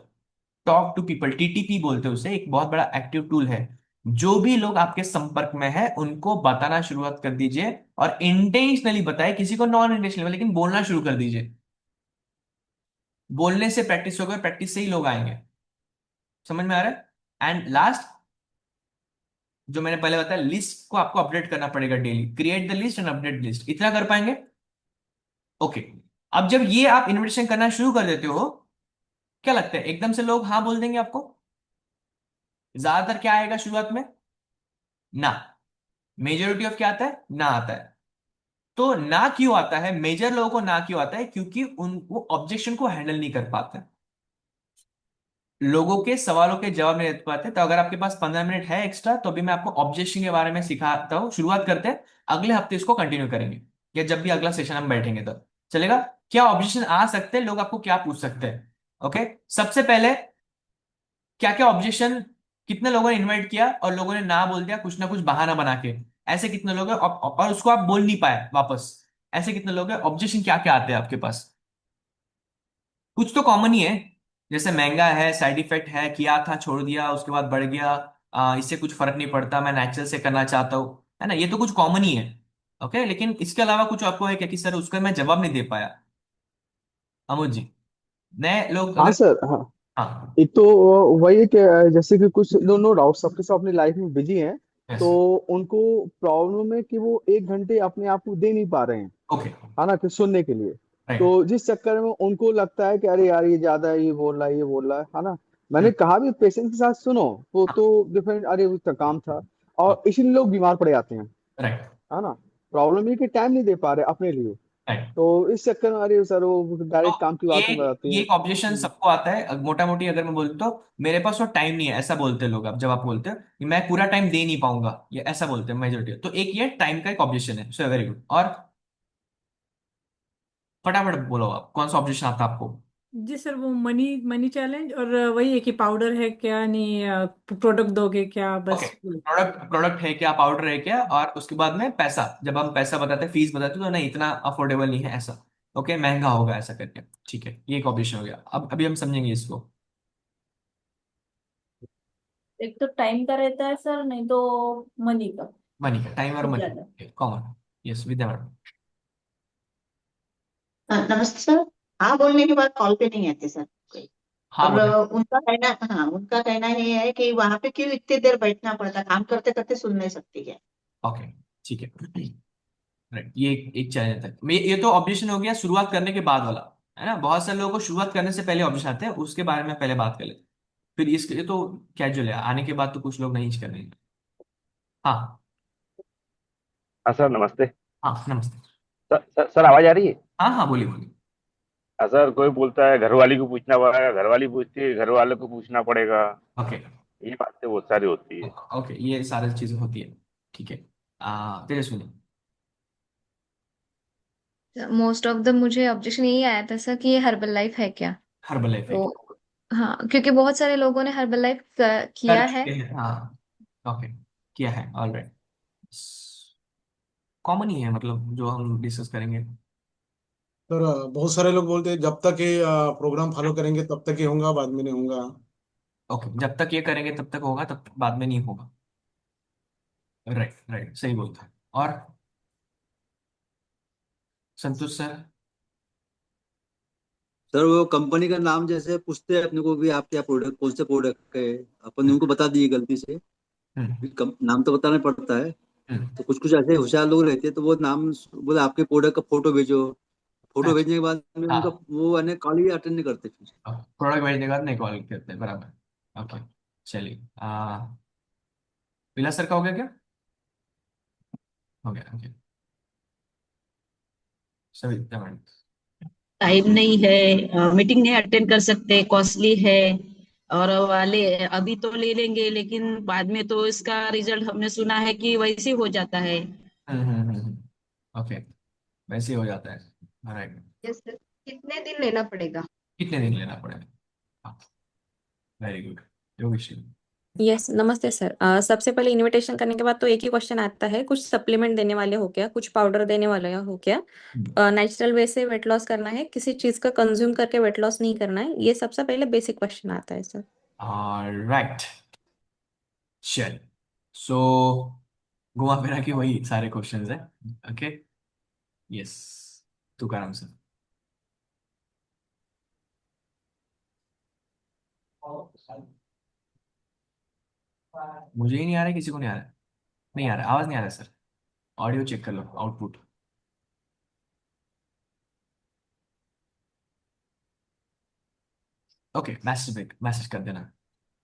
Talk to people, TTP बोलते हैं उसे, एक बहुत बड़ा एक्टिव टूल है। जो भी लोग आपके संपर्क में है उनको बताना शुरुआत कर दीजिए, और इंटेंशनली बताए, किसी को नॉन इंटेंशनली, लेकिन बोलना शुरू कर दीजिए। बोलने से प्रैक्टिस होगा, प्रैक्टिस से ही लोग आएंगे। समझ में आ रहा है? एंड लास्ट, जो मैंने पहले बताया, लिस्ट को आपको अपडेट करना पड़ेगा daily. Create the list and update list, इतना कर पाएंगे? ओके। अब जब ये आप इन्विटेशन करना शुरू कर देते हो, क्या लगता है एकदम से लोग हाँ बोल देंगे आपको? ज्यादातर क्या आएगा शुरुआत में? ना। मेजोरिटी ऑफ क्या आता है? ना आता है। तो ना क्यों आता है? मेजर लोगों को ना क्यों आता है? क्योंकि उन वो ऑब्जेक्शन को हैंडल नहीं कर पाते, लोगों के सवालों के जवाब नहीं दे पाते। तो अगर आपके पास 15 मिनट है एक्स्ट्रा, तो भी मैं आपको ऑब्जेक्शन के बारे में सिखाता हूँ। शुरुआत करते हैं, अगले हफ्ते इसको कंटिन्यू करेंगे, या जब भी अगला सेशन हम बैठेंगे तब चलेगा। क्या ऑब्जेक्शन आ सकते हैं, लोग आपको क्या पूछ सकते हैं? ओके। सबसे पहले, क्या क्या ऑब्जेक्शन, कितने लोगों ने इनवाइट किया और लोगों ने ना बोल दिया कुछ ना कुछ बहाना बना के? ऐसे कितने लोग हैं? और उसको आप बोल नहीं पाए वापस? ऐसे कितने लोग हैं? ऑब्जेक्शन क्या क्या आते हैं आपके पास? कुछ तो कॉमन ही है, जैसे महंगा है, साइड इफेक्ट है, किया था छोड़ दिया उसके बाद बढ़ गया, इससे कुछ फर्क नहीं पड़ता, मैं नेचुरल से करना चाहता हूँ, है ना? ये तो कुछ कॉमन ही है। ओके, लेकिन इसके अलावा कुछ आपको है क्या कि सर उसका मैं जवाब नहीं दे पाया? अमुद जी, नए लोग हाँ अगर, सर, हाँ। हाँ, एक तो वही है कि जैसे कि कुछ नो नो डाउट सबके सब अपनी लाइफ में बिजी हैं। यस, तो उनको प्रॉब्लम है कि वो 1 घंटे अपने आप को दे नहीं पा रहे हैं, ओके, है ना, कि सुनने के लिए। राइट, तो जिस चक्कर में उनको लगता है कि अरे यार ये ज्यादा है, ये बोल रहा है, ये बोल रहा है ना। मैंने कहा भी पेशेंस के साथ सुनो। वो हाँ, तो डिफरेंट, अरे उसका काम था। और इसीलिए लोग बीमार पड़ जाते हैं, राइट, है ना। प्रॉब्लम ये कि टाइम नहीं दे पा रहे अपने लिए। राइट। तो इस चक्कर में अरे सर वो तो डायरेक्ट काम की ये बात में बताते ये हैं। एक ऑब्जेक्शन सबको आता है, मोटा मोटी अगर मैं बोलूँ तो, मेरे पास वो टाइम नहीं है, ऐसा बोलते हैं लोग। अब जब आप बोलते हो कि मैं पूरा टाइम दे नहीं पाऊंगा, ये ऐसा बोलते हैं मेजोरिटी। तो एक ये टाइम का एक ऑब्जेक्शन है। So very good. और फटाफट बोलो आप, कौन सा ऑब्जेक्शन आता है आपको? जी सर, वो मनी मनी चैलेंज, और वही है कि पाउडर है क्या नहीं, प्रोडक्ट दोगे क्या, ओके, बस। प्रोडक्ट प्रोडक्ट है क्या, पाउडर है क्या, और उसके बाद में पैसा, जब हम पैसा बताते हैं, फीस बताते हैं, तो नहीं इतना अफोर्डेबल नहीं है ऐसा। ओके, महंगा होगा ऐसा करके। ठीक है, ये एक ऑब्जेक्शन हो गया। अब अभी हम समझेंगे इसको। एक तो टाइम का रहता है सर, नहीं तो मनी का मनी का, टाइम और बहुत ज्यादा। Money common. यस, विद्या मैडम। नमस्ते सर। हाँ बोलने के बाद कॉल पे नहीं आते सर कोई। हाँ और बोले। उनका कहना, हाँ उनका कहना ये है कि वहां पे क्यों इतनी देर बैठना पड़ता, काम करते करते सुन नहीं सकती है। ओके, ठीक है, राइट। ये एक चैलेंज था। ये तो ऑब्जेक्शन हो गया शुरुआत करने के बाद वाला, है ना? बहुत सारे लोगों को शुरुआत करने से पहले ऑब्जेक्शन आते हैं, उसके बारे में पहले बात कर लेते हैं। फिर इसके तो कैजुअल है, आने के बाद तो कुछ लोग नहीं कर रहे हैं। हाँ, हाँ सर, नमस्ते। हाँ, नमस्ते। सर, आवाज आ रही है? हाँ, हाँ, बोलिए, बोलिए। हाँ सर, कोई बोलता है घरवाली को पूछना पड़ेगा, घरवाली पूछती है घर वालों को पूछना पड़ेगा। ओके, ये बातें बहुत सारी होती है। ओके, ये सारी चीजें होती है। ठीक है, तेजस्विनी। मोस्ट ऑफ द मुझे ऑब्जेक्शन यही आया था सर कि ये हर्बल लाइफ है क्या। हर्बल लाइफ है? तो हाँ, क्योंकि बहुत सारे लोगों ने हर्बल लाइफ कर किया है। चुके हैं, हाँ। ओके, किया है, ऑलराइट। कॉमन ही है, मतलब जो हम डिस्कस करेंगे। सर बहुत सारे लोग बोलते हैं जब तक ये प्रोग्राम फॉलो करेंगे तब तक ये होगा, बाद में नहीं होगा। ओके, जब तक ये करेंगे तब तक होगा, तब बाद में नहीं होगा। राइट, राइट, सही बोलता है। और संतोष सर? सर वो कंपनी का नाम जैसे पूछते हैं अपने को भी, आप क्या प्रोडक्ट, कौन से प्रोडक्ट है, अपन उनको बता दिए गलती से। हम्म, नाम तो बताना पड़ता है। तो कुछ कुछ ऐसे होशियार लोग रहते हैं, तो वो नाम बोले आपके प्रोडक्ट का फोटो भेजो। फोटो अच्छा। भेजने के बाद में उनका हाँ, वो अन्य कॉल ही अटेंड नहीं करते फिर। प्रोडक्ट भेजने के बाद नहीं कॉल करते, बराबर। ओके, चलिए। विलास सर का हो गया क्या? हो गया, ओके। सभी मैडम। टाइम नहीं है, मीटिंग नहीं अटेंड कर सकते, कॉस्टली है। और वाले अभी तो ले लेंगे, लेकिन बाद में तो इसका रिजल्ट हमने सुना है कि वैसे हो जाता है। ओके, वैसे ही हो जाता है। राइट। यस सर, कितने दिन लेना पड़ेगा? कितने दिन लेना पड़ेगा? Very good, Yogesh. यस, नमस्ते सर। सबसे पहले इनविटेशन करने के बाद तो एक ही क्वेश्चन आता है, कुछ सप्लीमेंट देने वाले हो क्या, कुछ पाउडर देने वाले हो क्या, नेचुरल वे से वेट लॉस करना है, किसी चीज का कंज्यूम करके वेट लॉस नहीं करना है, ये सबसे पहले बेसिक क्वेश्चन आता है सर। राइट, चल। सो घुमा फिरा के वही सारे क्वेश्चंस है। ओके, यस, तू कर आंसर। मुझे ही नहीं आ रहा है, किसी को नहीं आ रहा है? नहीं आ रहा, आवाज नहीं आ रहा है सर। ऑडियो चेक कर लो, आउटपुट। ओके, मैसेज मैसेज कर देना।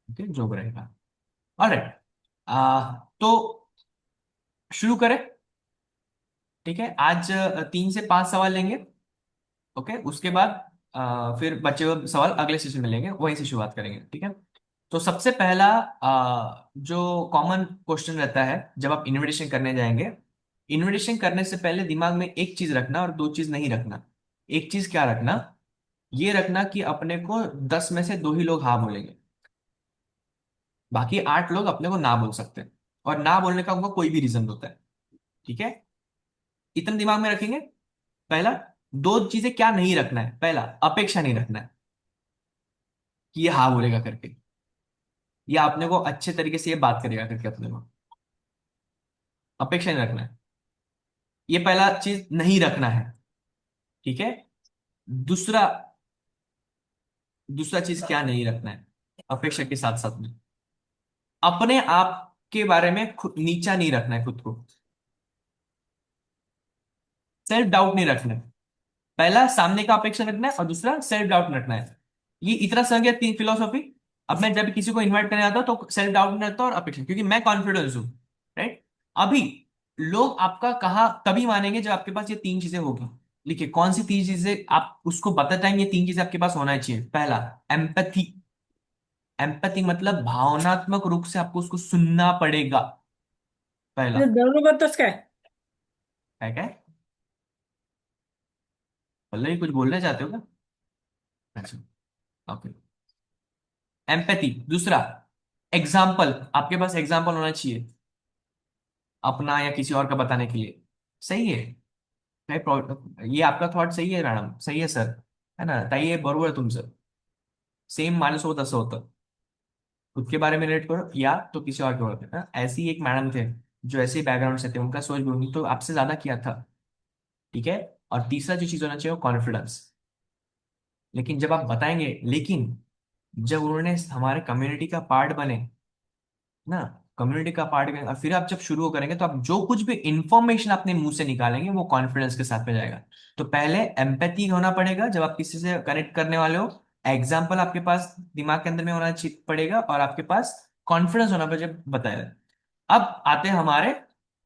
ओके, जो भी रहेगा। ऑलराइट, तो शुरू करें। ठीक है, आज 3 से 5 सवाल लेंगे। ओके, उसके बाद फिर बचे हुए सवाल अगले सेशन में लेंगे, वहीं से शुरुआत करेंगे। ठीक है, तो सबसे पहला जो कॉमन क्वेश्चन रहता है जब आप इन्विटेशन करने जाएंगे, इन्विटेशन करने से पहले दिमाग में एक चीज रखना और दो चीज नहीं रखना। एक चीज क्या रखना? ये रखना कि अपने को 10 में से 2 ही लोग हाँ बोलेंगे, बाकी 8 लोग अपने को ना बोल सकते हैं। और ना बोलने का उनका कोई भी रीजन होता है। ठीक है, इतना दिमाग में रखेंगे। पहला, दो चीजें क्या नहीं रखना है? पहला, अपेक्षा नहीं रखना है कि ये हाँ बोलेगा करके, या अपने को अच्छे तरीके से ये बात करेगा करके, अपने को अपेक्षा नहीं रखना है। ये पहला चीज नहीं रखना है। ठीक है, दूसरा, दूसरा चीज क्या नहीं रखना है अपेक्षा के साथ साथ में? अपने आप के बारे में खुद नीचा नहीं रखना है, खुद को सेल्फ डाउट नहीं रखना है। पहला सामने का अपेक्षा रखना है और दूसरा सेल्फ डाउट रखना है। ये इतना समझ गया, 3 फिलोसॉफी। अब मैं जब किसी को इनवाइट करने आता हूं तो सेल्फ डाउट नहीं रहता और अपेक्षा, क्योंकि मैं कॉन्फिडेंस हूं। राइट। अभी लोग आपका कहा तभी मानेंगे जब आपके पास ये 3 चीजें होगी। लिखिए कौन सी 3 चीजें आप उसको बताते टाइम ये 3 चीजें आपके पास होना चाहिए। पहला, एम्पैथी। एम्पैथी मतलब भावनात्मक रूप से आपको उसको सुनना पड़ेगा। पहला धनुर्वातच काय? है क्या? पल्लवी कुछ बोलना चाहते हो क्या? अच्छा, ओके। एम्पैथी। दूसरा, एग्जाम्पल। आपके पास एग्जाम्पल होना चाहिए अपना या किसी और का बताने के लिए। सही है? ये आपका थॉट सही है मॅडम, सही आहे सर, है ना ताई? हे बरोबर आहे तुमचं। सेम माझ्यासोबत असं होतं, खुद के बारे में रिलेट करो या तो किसी और के बारे में। ऐसी एक मैडम थे जो ऐसे ही बैकग्राउंड से थे, उनका सोच भी उन्हीं तो आपसे ज्यादा किया था। ठीक है, और तीसरा जो चीज होना चाहिए वो कॉन्फिडेंस। लेकिन जब आप बताएंगे, लेकिन जब उन्होंने हमारे कम्युनिटी का पार्ट बने ना, कम्युनिटी का पार्ट बने, और फिर आप जब शुरू करेंगे तो आप जो कुछ भी इंफॉर्मेशन अपने मुंह से निकालेंगे वो कॉन्फिडेंस के साथ में जाएगा। तो पहले एम्पैथी होना पड़ेगा जब आप किसी से कनेक्ट करने वाले हो। एग्जाम्पल आपके पास दिमाग के अंदर में होना पड़ेगा, और आपके पास कॉन्फिडेंस होना पड़ेगा जब बताया। अब आते हैं हमारे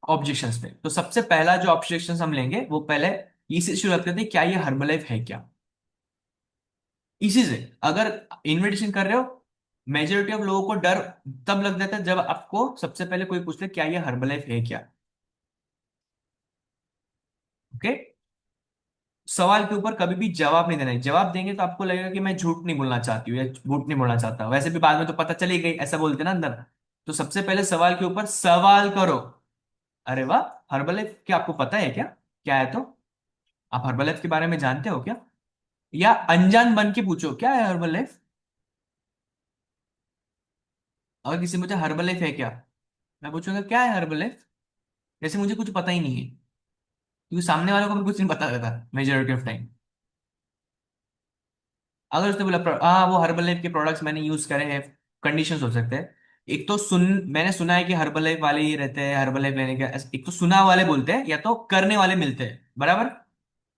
ऑब्जेक्शंस पे। तो सबसे पहला जो ऑब्जेक्शंस हम लेंगे वो पहले इसी से शुरुआत करते हैं, क्या ये हर्बलाइफ है क्या? इसी से, अगर इन्विटेशन कर रहे हो, मेजोरिटी ऑफ लोगों को डर तब लग जाता है जब आपको सबसे पहले कोई पूछते क्या ये हर्बलाइफ है क्या। ओके, सवाल के ऊपर कभी भी जवाब नहीं देना है। जवाब देंगे तो आपको लगेगा कि मैं झूठ नहीं बोलना चाहती हूँ या झूठ नहीं बोलना चाहता, वैसे भी बाद में तो पता चली गई, ऐसा बोलते ना अंदर। तो सबसे पहले सवाल के ऊपर सवाल करो। अरे वाह, हर्बलाइफ क्या आपको पता है क्या? क्या है? तो आप हर्बलाइफ के बारे में जानते हो क्या? या अनजान बन के पूछो क्या है हर्बलाइफ। अगर किसी मुझे हर्बलाइफ है क्या, मैं पूछूंगा क्या है हर्बलाइफ, जैसे मुझे कुछ पता ही नहीं है, क्योंकि सामने वालों को भी कुछ नहीं पता रहता मेजोरिटी ऑफ टाइम। अगर उसने बोला हाँ वो हर्बल लाइफ के प्रोडक्ट्स मैंने यूज करे हैं, कंडीशंस हो सकते हैं, एक तो मैंने सुना है कि हर्बलाइफ वाले ही रहते हैं, हर्बलाइफ लेने का एक तो सुना वाले बोलते हैं या तो करने वाले मिलते हैं, बराबर।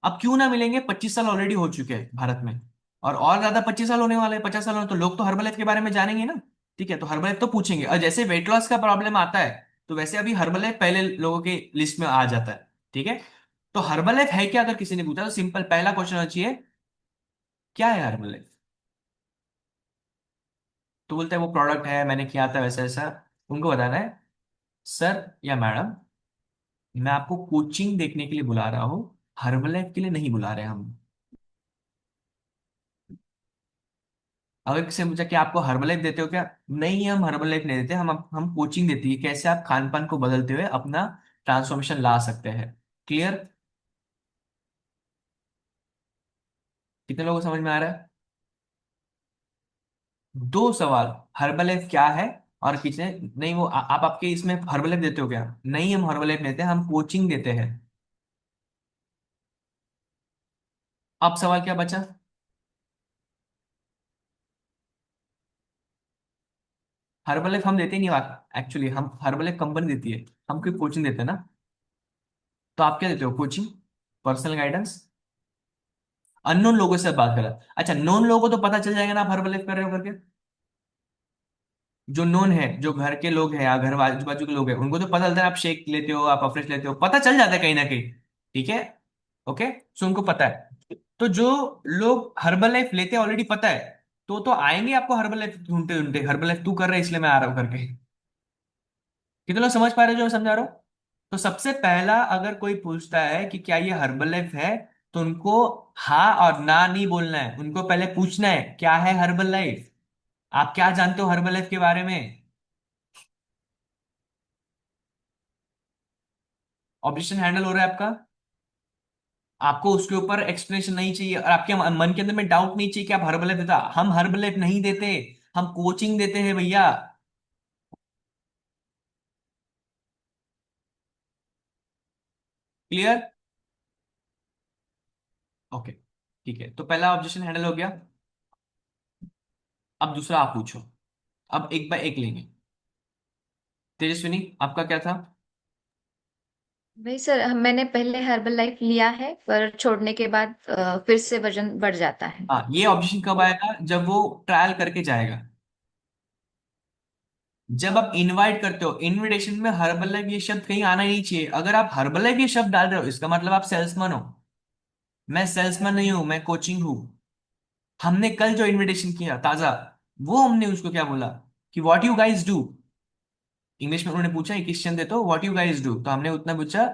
अब क्यों ना मिलेंगे, 25 साल ऑलरेडी हो चुके हैं भारत में, और ज्यादा 25 साल होने वाले हैं, 50 साल होने, तो लोग तो हर्बलाइफ के बारे में जानेंगे ना। ठीक है, तो हर्बलाइफ तो पूछेंगे। और जैसे वेट लॉस का प्रॉब्लम आता है, तो वैसे अभी हर्बलाइफ पहले लोगों के लिस्ट में आ जाता है। ठीक है, तो हर्बलाइफ है क्या, अगर किसी ने पूछा तो सिंपल पहला क्वेश्चन होना चाहिए, क्या है हर्बलाइफ। तो बोलते हैं वो प्रोडक्ट है, मैंने किया था वैसा ऐसा। उनको बताना है, सर या मैडम, मैं आपको कोचिंग देखने के लिए बुला रहा हूँ, हर्बलाइफ के लिए नहीं बुला रहे हम। अगर किसी ने पूछा कि आपको हर्बलाइफ देते हो क्या, नहीं हम हर्बलाइफ नहीं देते, हम कोचिंग देती है, कैसे आप खान पान को बदलते हुए अपना ट्रांसफॉर्मेशन ला सकते हैं। क्लियर? कितने लोगों को समझ में आ रहा है? दो सवाल, हर्बलाइफ क्या है, और कितने नहीं वो आप आपके इसमें हर्बलाइफ देते हो क्या, नहीं हम हर्बलाइफ नहीं देते, हम कोचिंग देते हैं। अब सवाल क्या बचा? हर्बलाइफ हम देते ही नहीं, एक्चुअली हम हर्बलाइफ कंपनी देती है, हम कोई कोचिंग देते हैं ना। तो आप क्या देते हो, कोचिंग, पर्सनल गाइडेंस। अननोन लोगों से बात करा, अच्छा नोन लोगों को तो पता चल जाएगा ना आप हर्बलाइफ कर रहे हो करके। जो नोन है, जो घर के लोग हैं या घर आजू बाजू के लोग हैं, उनको तो पता चलता है आप शेक लेते हो, आप अफ्रेश लेते हो, पता चल जाता है कहीं ना कहीं। ठीक है, ओके, सो उनको पता है। तो जो लोग हर्बल लाइफ लेते हैं ऑलरेडी पता है, तो आएंगे आपको हर्बल लाइफ ढूंढते ढूंढते, हर्बल लाइफ तू कर रहा है इसलिए मैं आ रहा हूँ करके। कितने लोग समझ पा रहे हो जो मैं समझा रहा हूँ? तो सबसे पहला, अगर कोई पूछता है कि क्या ये हर्बल लाइफ है, तो उनको हाँ और ना नहीं बोलना है, उनको पहले पूछना है क्या है हर्बल लाइफ, आप क्या जानते हो हर्बल लाइफ के बारे में। ऑब्जेक्शन हैंडल हो रहा है आपका? आपको उसके ऊपर एक्सप्लेनेशन नहीं चाहिए, और आपके मन के अंदर में डाउट नहीं चाहिए कि आप हर्बल लाइफ देता, हम हर्बल लाइफ नहीं देते, हम कोचिंग देते हैं भैया। क्लियर? ओके, ठीक है, तो पहला ऑब्जेक्शन हैंडल हो गया। अब दूसरा आप पूछो, अब एक बाय एक लेंगे। तेजस्विनी, आपका क्या था? भाई सर, मैंने पहले हर्बल लाइफ लिया है पर छोड़ने के बाद फिर से वजन बढ़ जाता है। हाँ, ये ऑब्जेक्शन कब आएगा, जब वो ट्रायल करके जाएगा। जब आप इनवाइट करते हो, इनविटेशन में हर्बल लाइफ ये शब्द कहीं आना ही नहीं चाहिए। अगर आप हर्बल लाइफ ये शब्द डाल रहे हो, इसका मतलब आप सेल्समैन हो। मैं सेल्समैन नहीं हूं, मैं कोचिंग हूं। हमने कल जो इनविटेशन किया ताजा, वो हमने उसको क्या बोला कि what you guys do. English में उन्होंने पूछा, एक क्वेश्चन देते हो व्हाट यू गाइस डू, तो हमने उतना पूछा,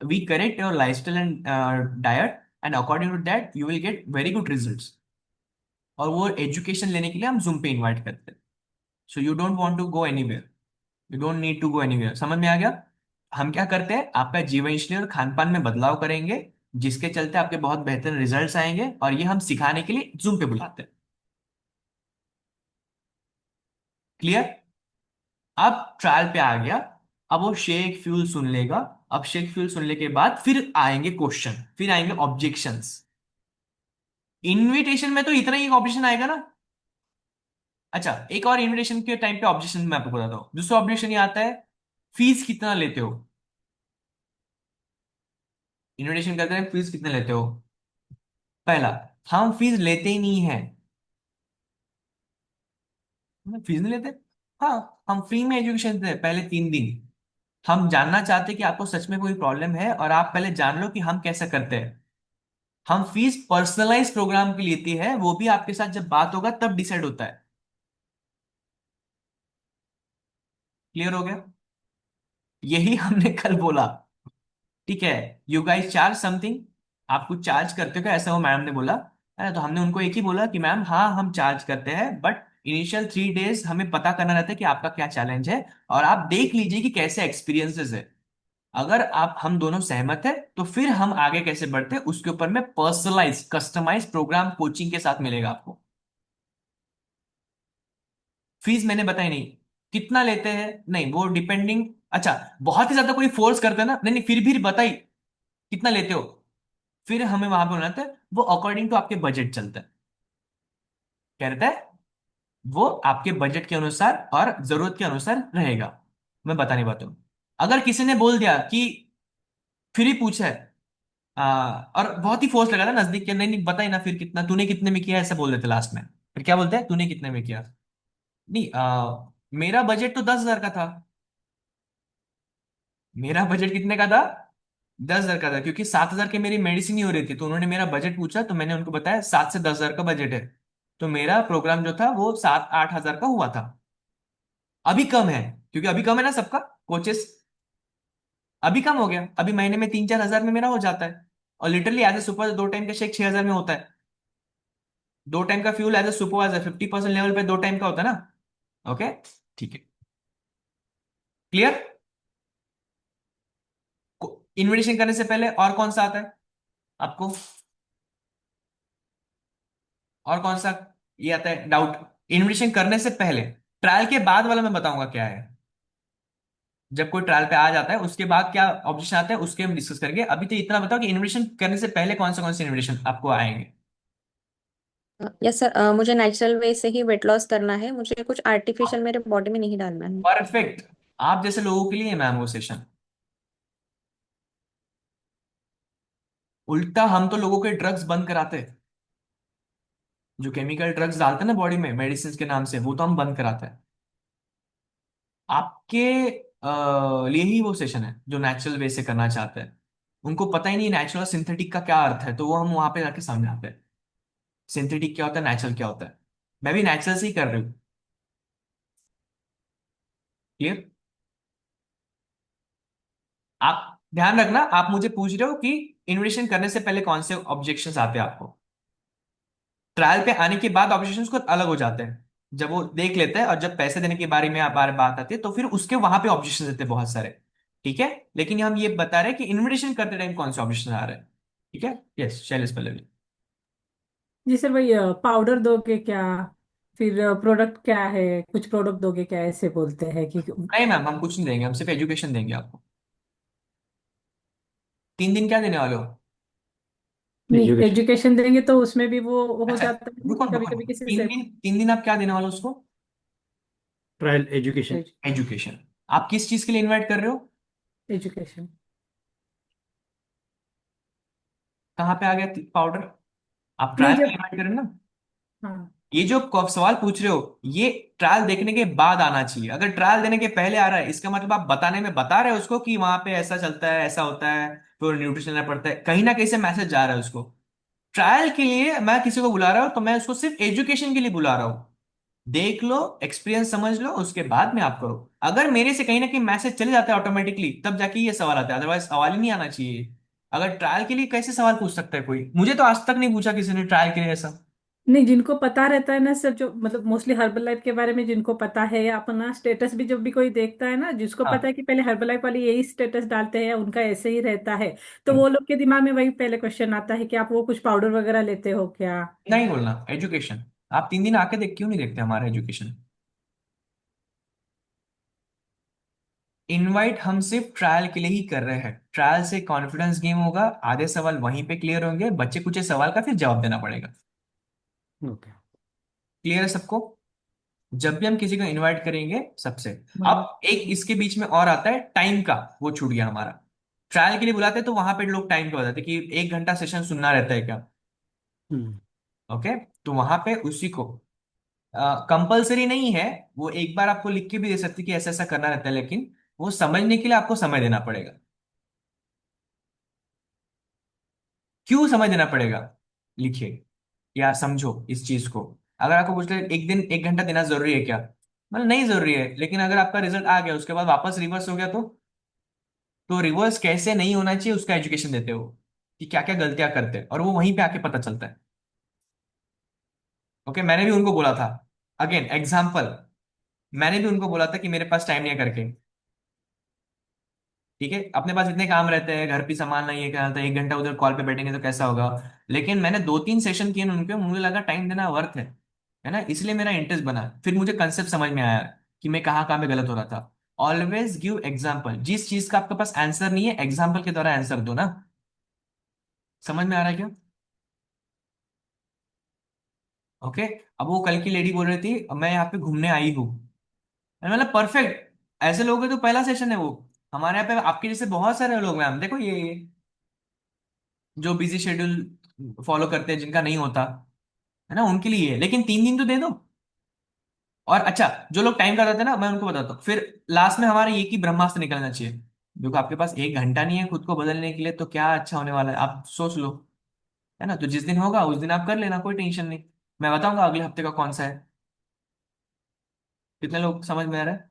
we correct your lifestyle and diet, and according to that you will get very good results. और वो एजुकेशन लेने के लिए हम जूम पे इनवाइट करते हैं। So you don't want to go anywhere, you don't need to go anywhere. समझ में आ गया? हम क्या करते हैं, आपका जीवन शैली और खान पान में बदलाव करेंगे, जिसके चलते आपके बहुत बेहतर रिजल्ट्स आएंगे, और ये हम सिखाने के लिए जूम पे बुलाते हैं। क्लियर? अब ट्रायल पे आ गया, अब वो शेक फ्यूल सुन लेगा। अब शेक फ्यूल सुनने के बाद फिर आएंगे क्वेश्चन, फिर आएंगे ऑब्जेक्शंस। इनविटेशन में तो इतना ही ऑब्जेक्शन आएगा ना। अच्छा, एक और इनविटेशन के टाइम पे ऑब्जेक्शन मैं आपको बताता हूँ। दूसरा ऑब्जेक्शन ये आता है, फीस कितना लेते हो। इनविटेशन करते हैं, फीस कितना लेते हो। पहला, हम फीस लेते ही नहीं है। हम फीस नहीं लेते, हाँ हम फ्री में एजुकेशन देते हैं पहले 3 दिन। हम जानना चाहते हैं कि आपको सच में कोई प्रॉब्लम है, और आप पहले जान लो कि हम कैसा करते हैं। हम फीस पर्सनलाइज प्रोग्राम की लेती है, वो भी आपके साथ जब बात होगा तब डिसाइड होता है। क्लियर हो गया? यही हमने कल बोला। ठीक है, यू गाइस चार्ज समथिंग, आप कुछ चार्ज करते हो क्या, ऐसा वो मैम ने बोला है ना। तो हमने उनको एक ही बोला कि मैम हाँ हम चार्ज करते हैं, बट इनिशियल 3 डेज हमें पता करना रहता है कि आपका क्या चैलेंज है, और आप देख लीजिए कि कैसे एक्सपीरियंसेस है। अगर आप हम दोनों सहमत है, तो फिर हम आगे कैसे बढ़ते हैं उसके ऊपर में पर्सनलाइज कस्टमाइज प्रोग्राम कोचिंग के साथ मिलेगा आपको। फीस मैंने बताई नहीं, कितना लेते हैं नहीं, वो डिपेंडिंग। अच्छा, बहुत ही ज्यादा कोई फोर्स करता है ना, नहीं नहीं फिर भी बताई कितना लेते हो, फिर हमें वहां पे बनाता है, वो अकॉर्डिंग टू आपके बजट चलता है। क्या रहता है? वो आपके बजट के अनुसार और जरूरत के अनुसार रहेगा। मैं बताने बात हूँ। अगर किसी ने बोल दिया कि फ्री पूछा है, और बहुत ही फोर्स लगा था नजदीक के, नहीं नहीं बता ही ना फिर कितना तूने कितने में किया, ऐसा बोल देते लास्ट में। फिर क्या बोलते हैं, तूने कितने में किया? नहीं, मेरा बजट तो 10,000 का था। मेरा बजट कितने का था? 10,000 का था, क्योंकि 7,000 की मेरी मेडिसिन ही हो रही थी, तो उन्होंने मेरा बजट पूछा तो मैंने उनको बताया 7 से 10,000 का बजट है। तो मेरा प्रोग्राम जो था वो 7-8 हजार का हुआ था। अभी कम है, क्योंकि अभी कम है ना सबका कोचेस। अभी कम हो गया, अभी महीने में 3-4 हजार में मेरा हो जाता है। और literally as a super 2 time का शेक 6,000 में होता है। 2 टाइम का fuel as a supervisor 50% level पे 2 टाइम का होता है ना। ओके, ठीक है, क्लियर। इन्वेस्टिंग करने से पहले और कौन सा आता है आपको? और कौन सा ये आता है डाउट? इन्वेस्टिंग करने से पहले, ट्रायल के बाद वाला मैं बताऊंगा क्या है। जब कोई ट्रायल पे आ जाता है उसके बाद क्या ऑब्जेक्शन आते हैं उसके हम डिस्कस करेंगे। अभी तो इतना बताओ कि इन्वेस्टिंग करने से पहले कौन से इन्वेस्टिंग आपको आएंगे। यस सर, मुझे नेचुरल वे से ही वेट लॉस करना है, मुझे कुछ आर्टिफिशियल मेरे बॉडी में नहीं डालना है। परफेक्ट, आप जैसे लोगों के लिए मैम वो सेशन। उल्टा हम तो लोगों के ड्रग्स बंद कराते हैं। जो केमिकल ड्रग्स डालते हैं ना बॉडी में मेडिसिन के नाम से, वो तो हम बंद कराते हैं। आपके लिए ही वो सेशन है जो नेचुरल वे से करना चाहते हैं। उनको पता ही नहीं नेचुरल सिंथेटिक का क्या अर्थ है, तो वो हम वहां पे जाके समझाते हैं सिंथेटिक क्या होता है, नेचुरल क्या होता है। मैं भी नेचुरल से ही कर रही हूँ। क्लियर। आप ध्यान रखना, आप मुझे पूछ रहे हो कि इन्वेस्टिंग करने से पहले कौन से ऑब्जेक्शंस आते हैं आपको। ट्रायल पे आने के बाद ऑब्जेक्शंस खुद अलग हो जाते हैं। जब वो देख लेते हैं और जब पैसे देने के बारे में बारे बात आती है तो फिर उसके वहां पे ऑब्जेक्शन देते हैं बहुत सारे। ठीक है, लेकिन हम ये बता रहे हैं कि इन्विटेशन करते टाइम कौन से ऑब्जेक्शन आ रहे हैं। ठीक है, यस शैलेश पल्लवी। जी सर, वही पाउडर दोगे क्या, फिर प्रोडक्ट क्या है, कुछ प्रोडक्ट दोगे क्या, ऐसे बोलते हैं कि नहीं मैम, हम कुछ नहीं देंगे, हम सिर्फ एजुकेशन देंगे आपको। 3 दिन क्या देने वाले हो? नहीं एजुकेशन। एजुकेशन देंगे तो उसमें भी वो हो अच्छा, जाता है रुको कि कभी रुको, कभी किसी तीन से। दिन 3 दिन आप क्या देने वाले हो उसको? Trial education. एजुकेशन। आप किस चीज के लिए इनवाइट कर रहे हो? एजुकेशन। कहाँ पे आ गया पाउडर? आप नहीं ट्रायल के लिए जब, इनवाइट कर रहे हो ना। हाँ ये जो सवाल पूछ रहे हो ये ट्रायल देखने के बाद आना चाहिए। अगर ट्रायल देने के पहले आ रहा है इसका मतलब आप बताने में बता रहे हो उसको कि वहां पे ऐसा चलता है, ऐसा होता है, फिर न्यूट्रिशन लेना पड़ता है, कहीं ना कहीं से मैसेज जा रहा है उसको। ट्रायल के लिए मैं किसी को बुला रहा हूं तो मैं उसको सिर्फ एजुकेशन के लिए बुला रहा हूँ। देख लो, एक्सपीरियंस समझ लो, उसके बाद में आप करो। अगर मेरे से कहीं ना कहीं मैसेज चले जाता है ऑटोमेटिकली तब जाके ये सवाल आता है, अदरवाइज सवाल ही नहीं आना चाहिए। अगर ट्रायल के लिए कैसे सवाल पूछ सकता है कोई? मुझे तो आज तक नहीं पूछा किसी ने ट्रायल के लिए ऐसा। नहीं, जिनको पता रहता है ना सर, जो मतलब मोस्टली हर्बल लाइफ के बारे में जिनको पता है, या अपना स्टेटस भी जब भी कोई देखता है ना, जिसको पता है हाँ, कि पहले हर्बल लाइफ वाले यही स्टेटस डालते हैं, उनका ऐसे ही रहता है, तो वो लोग के दिमाग में वही पहले क्वेश्चन आता है कि आप वो कुछ पाउडर वगैरह लेते हो क्या। नहीं बोलना एजुकेशन। आप 3 दिन आके देख क्यों नहीं देखते हमारा एजुकेशन? इनवाइट हम सिर्फ ट्रायल के लिए ही कर रहे हैं। ट्रायल से कॉन्फिडेंस गेम होगा, आधे सवाल वहीं पे क्लियर होंगे, बच्चे कुछ सवाल का फिर जवाब देना पड़ेगा। ओके। क्लियर है सबको? जब भी हम किसी को इनवाइट करेंगे सबसे। हाँ। अब एक इसके बीच में और आता है टाइम का, वो छूट गया हमारा। ट्रायल के लिए बुलाते हैं तो वहां पे लोग टाइम का बताते हैं कि 1 घंटा सेशन सुनना रहता है क्या। हम्म। ओके, तो वहां पे उसी को कंपलसरी नहीं है। वो एक बार आपको लिख के भी दे सकती कि ऐसा ऐसा करना रहता है, लेकिन वो समझने के लिए आपको समय देना पड़ेगा। क्यों समय देना पड़ेगा? लिखिए या समझो इस चीज को। अगर आपको पूछते हैं एक दिन 1 घंटा देना जरूरी है क्या, मतलब नहीं जरूरी है, लेकिन अगर आपका रिजल्ट आ गया उसके बाद वापस रिवर्स हो गया तो रिवर्स कैसे नहीं होना चाहिए उसका एजुकेशन देते हो कि क्या क्या गलतियां करते हैं, और वो वहीं पे आके पता चलता है। ओके, मैंने भी उनको बोला था, अगेन एग्जाम्पल, मैंने भी उनको बोला था कि मेरे पास टाइम नहीं है करके। ठीक है, अपने पास इतने काम रहते हैं, घर भी संभालना, ये क्या होता है, 1 घंटा उधर कॉल पे बैठेंगे तो कैसा होगा। लेकिन मैंने 2-3 सेशन किए ना उनके, मुझे लगा टाइम देना वर्थ है ना, इसलिए मेरा इंटरेस्ट बना, फिर मुझे कंसेप्ट समझ में आया कि मैं कहाँ कहाँ पे गलत हो रहा था। ऑलवेज गिव एग्जाम्पल, जिस चीज का आपके पास आंसर नहीं है एग्जाम्पल के द्वारा आंसर दो ना। समझ में आ रहा है क्या? ओके। अब वो कल की लेडी बोल रही थी मैं यहाँ पे घूमने आई हूँ, मतलब परफेक्ट। ऐसे लोगों का तो पहला सेशन है वो। हमारे यहाँ पे आपके जैसे बहुत सारे लोग मैम, देखो ये जो बिजी शेड्यूल फॉलो करते हैं, जिनका नहीं होता है ना, उनके लिए है। लेकिन 3 दिन तो दे दो। और अच्छा, जो लोग टाइम लगाते हैं ना, मैं उनको बताता हूँ, फिर लास्ट में हमारा एक ही ब्रह्मास्त्र निकलना चाहिए। देखो आपके पास 1 घंटा नहीं है खुद को बदलने के लिए, तो क्या अच्छा होने वाला है आप सोच लो, है ना। तो जिस दिन होगा उस दिन आप कर लेना, कोई टेंशन नहीं। मैं बताऊंगा अगले हफ्ते का कौन सा है। कितने लोग समझ में आ रहा है?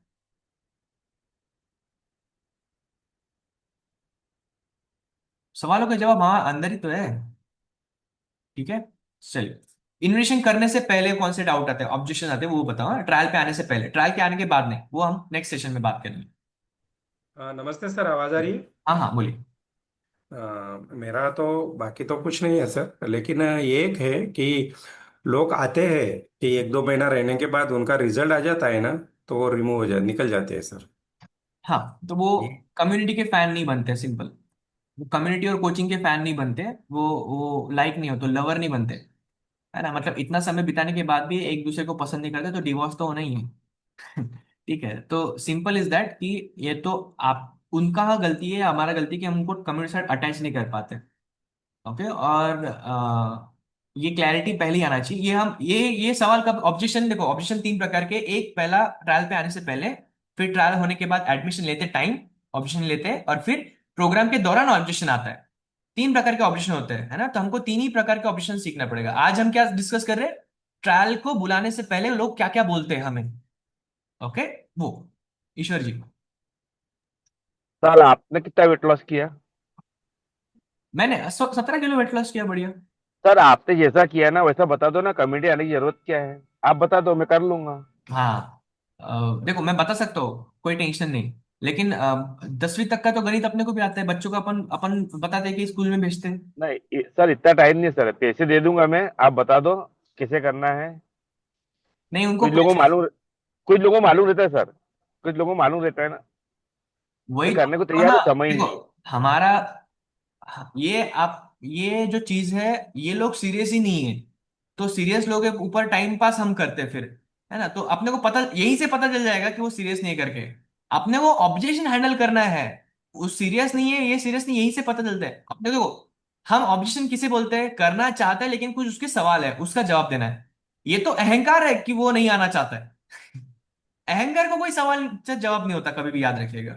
सवालों का जवाब हाँ अंदर ही तो है। ठीक है, चलिए। इन्वेस्टिंग करने से पहले कौन से डाउट आते हैं, ऑब्जेक्शन आते हैं, वो बताओ। ट्रायल पे आने से पहले, ट्रायल के आने के बाद नहीं, वो हम नेक्स्ट सेशन में बात करेंगे। नमस्ते सर, आवाज आ रही है? हाँ हाँ बोलिए। मेरा तो बाकी तो कुछ नहीं है सर, लेकिन ये एक है कि लोग आते हैं कि 1-2 महीना रहने के बाद उनका रिजल्ट आ जाता है ना, तो वो रिमूव हो जाए, निकल जाते हैं सर। हाँ, तो वो ये कम्युनिटी के फैन नहीं बनते, सिंपल। वो कम्युनिटी और कोचिंग के फैन नहीं बनते। वो लाइक नहीं हो तो लवर नहीं बनते, है ना। मतलब इतना समय बिताने के बाद भी एक दूसरे को पसंद नहीं करते, तो डिवोर्स तो होना ही है। ठीक है, तो सिंपल इज दैट कि ये तो आप उनका गलती है, हमारा गलती है कि हम उनको कम्युनिटी से अटैच नहीं कर पाते। ओके। और ये क्लैरिटी पहले ही आना चाहिए। ये सवाल का ऑब्जेक्शन देखो, ऑब्जेक्शन 3 प्रकार के। एक, पहला ट्रायल पे आने से पहले, फिर ट्रायल होने के बाद एडमिशन लेते टाइम ऑब्जेक्शन लेते हैं, और फिर प्रोग्राम के दौरान ऑब्जेक्शन आता है। 3 प्रकार के ऑब्जेक्शन होते हैं, है ना। तो हमको 3 ही प्रकार के ऑब्जेक्शन सीखना पड़ेगा। आज हम क्या डिस्कस कर रहे हैं? ट्रायल को बुलाने से पहले लोग क्या क्या बोलते हैं हमें। ओके। वो ईश्वर जी। सर आपने कितना वेट लॉस किया? मैंने 17 किलो वेट लॉस किया, बढ़िया। सर आपने जैसा किया ना वैसा बता दो ना, कमेटी आने की जरूरत क्या है? आप बता दो, मैं कर लूंगा। हाँ, देखो मैं बता सकता हूँ, कोई टेंशन नहीं। लेकिन 10वीं तक का तो गणित अपने को भी आता है, बच्चों को अपन अपन बताते हैं कि स्कूल में भेजते हैं। नहीं सर, इतना टाइम नहीं सर, पैसे दे दूंगा मैं, आप बता दो कैसे करना है। नहीं, उनको कुछ लोगों को पैसे। मालूम कुछ लोगों को मालूम रहता है सर, कुछ लोगों को मालूम रहता है ना। वही मैं तो करने को तो तैयार ना, हूँ, समय ही देखो नहीं। हमारा, ये जो चीज है, ये लोग सीरियस ही नहीं है। तो सीरियस लोगों के ऊपर टाइम पास हम करते हैं फिर, है ना। तो अपने को पता, यहीं से पता चल जाएगा कि वो सीरियस नहीं है करके। अपने को ऑब्जेक्शन हैंडल करना है। वो सीरियस नहीं है, ये सीरियस नहीं, यहीं से पता चलता है अपने को। हम ऑब्जेक्शन किसे बोलते हैं? करना चाहता है लेकिन कुछ उसके सवाल है, उसका जवाब देना है। ये तो अहंकार है कि वो नहीं आना चाहता है। अहंकार को कोई सवाल से जवाब नहीं होता, कभी भी याद रखिएगा,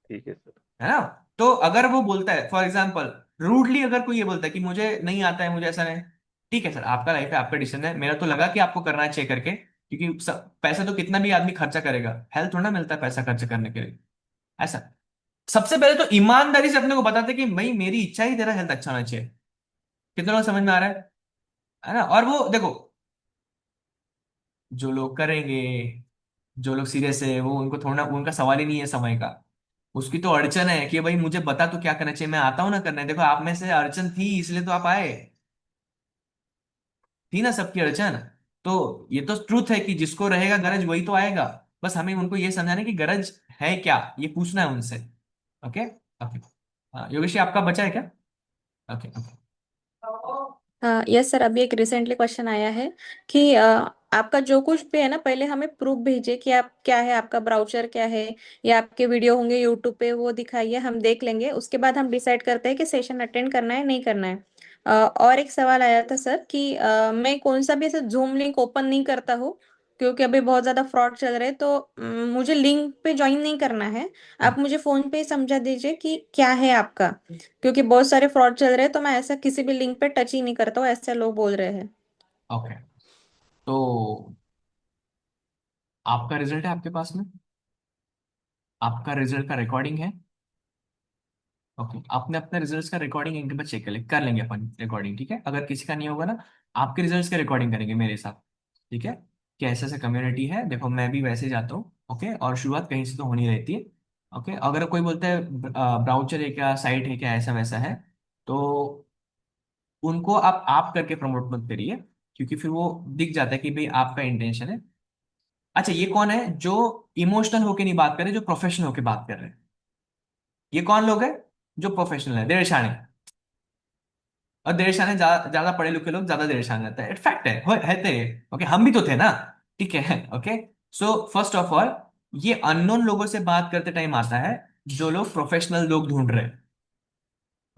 ठीक है सर। है ना। तो अगर वो बोलता है फॉर एग्जाम्पल, रूडली अगर कोई ये बोलता है कि मुझे नहीं आता है, मुझे ऐसा नहीं, ठीक है सर, आपका लाइफ है, आपका डिसीजन है। मेरा तो लगा कि आपको करना है चेक करके, क्योंकि पैसा तो कितना भी आदमी खर्चा करेगा, हेल्थ थोड़ा ना मिलता है पैसा खर्च करने के लिए, ऐसा। सबसे पहले तो ईमानदारी से अपने को बताते कि भाई मेरी इच्छा ही तेरा हेल्थ अच्छा होना चाहिए। कितना लोग समझ में आ रहा है ना। और वो देखो, जो लोग करेंगे, जो लोग सीरियस है, वो उनको थोड़ा, उनका सवाल ही नहीं है समय का। उसकी तो अड़चन है कि भाई मुझे बता तो क्या करना चाहिए, मैं आता हूं ना करने। देखो आप में से अड़चन थी, इसलिए तो आप आए, थी ना सबकी अड़चन। तो ये तो ट्रूथ है कि जिसको रहेगा गरज वही तो आएगा। बस हमें उनको ये समझाना है कि गरज है क्या, ये पूछना है उनसे। ओके। ओके। हाँ योगेश जी, आपका बचा है क्या? Okay okay. यस सर, अभी एक रिसेंटली क्वेश्चन आया है कि आपका जो कुछ भी है ना, पहले हमें प्रूफ भेजिए कि आप क्या है, आपका ब्राउचर क्या है, या आपके वीडियो होंगे यूट्यूब पे, वो दिखाइए, हम देख लेंगे। उसके बाद हम डिसाइड करते हैं कि सेशन अटेंड करना है नहीं करना है। और एक सवाल आया था सर कि मैं कौन सा भी ऐसे जूम लिंक ओपन नहीं करता हूँ, क्योंकि अभी बहुत ज्यादा फ्रॉड चल रहे हैं, तो मुझे लिंक पे ज्वाइन नहीं करना है। आप मुझे फोन पे ही समझा दीजिए कि क्या है आपका, क्योंकि बहुत सारे फ्रॉड चल रहे हैं, तो मैं ऐसा किसी भी लिंक पे टच ही नहीं करता हूँ, ऐसे लोग बोल रहे हैं। ओके, तो आपका रिजल्ट है आपके पास में? आपका रिजल्ट का रिकॉर्डिंग है? ओके, आपने अपने रिजल्ट्स का रिकॉर्डिंग एक बार चेक कर लेंगे अपन रिकॉर्डिंग, ठीक है। अगर किसी का नहीं होगा ना, आपके रिजल्ट्स का रिकॉर्डिंग करेंगे मेरे साथ, ठीक है। कि ऐसा ऐसा कम्युनिटी है, देखो मैं भी वैसे जाता हूँ, ओके। और शुरुआत कहीं से तो होनी रहती है। ओके, अगर कोई बोलता है ब्राउचर है क्या, साइट है क्या, ऐसा वैसा है, तो उनको आप करके प्रमोट मत करिए, क्योंकि फिर वो दिख जाता है कि भाई आपका इंटेंशन है। अच्छा, ये कौन है जो इमोशनल होके नहीं बात कर रहे, जो प्रोफेशनल होके बात कर रहे हैं? ये कौन लोग हैं जो प्रोफेशनल है? देर शाणे, और देर से आने ज्यादा ज्यादा पढ़े लिखे लोग ज्यादा देर से आने जाते हैं, इट फैक्ट है तो ये ओके, हम भी तो थे ना, ठीक है okay. So first of all, ये अननोन लोगों से बात करते टाइम आता है, जो लोग प्रोफेशनल लोग ढूंढ रहे हैं,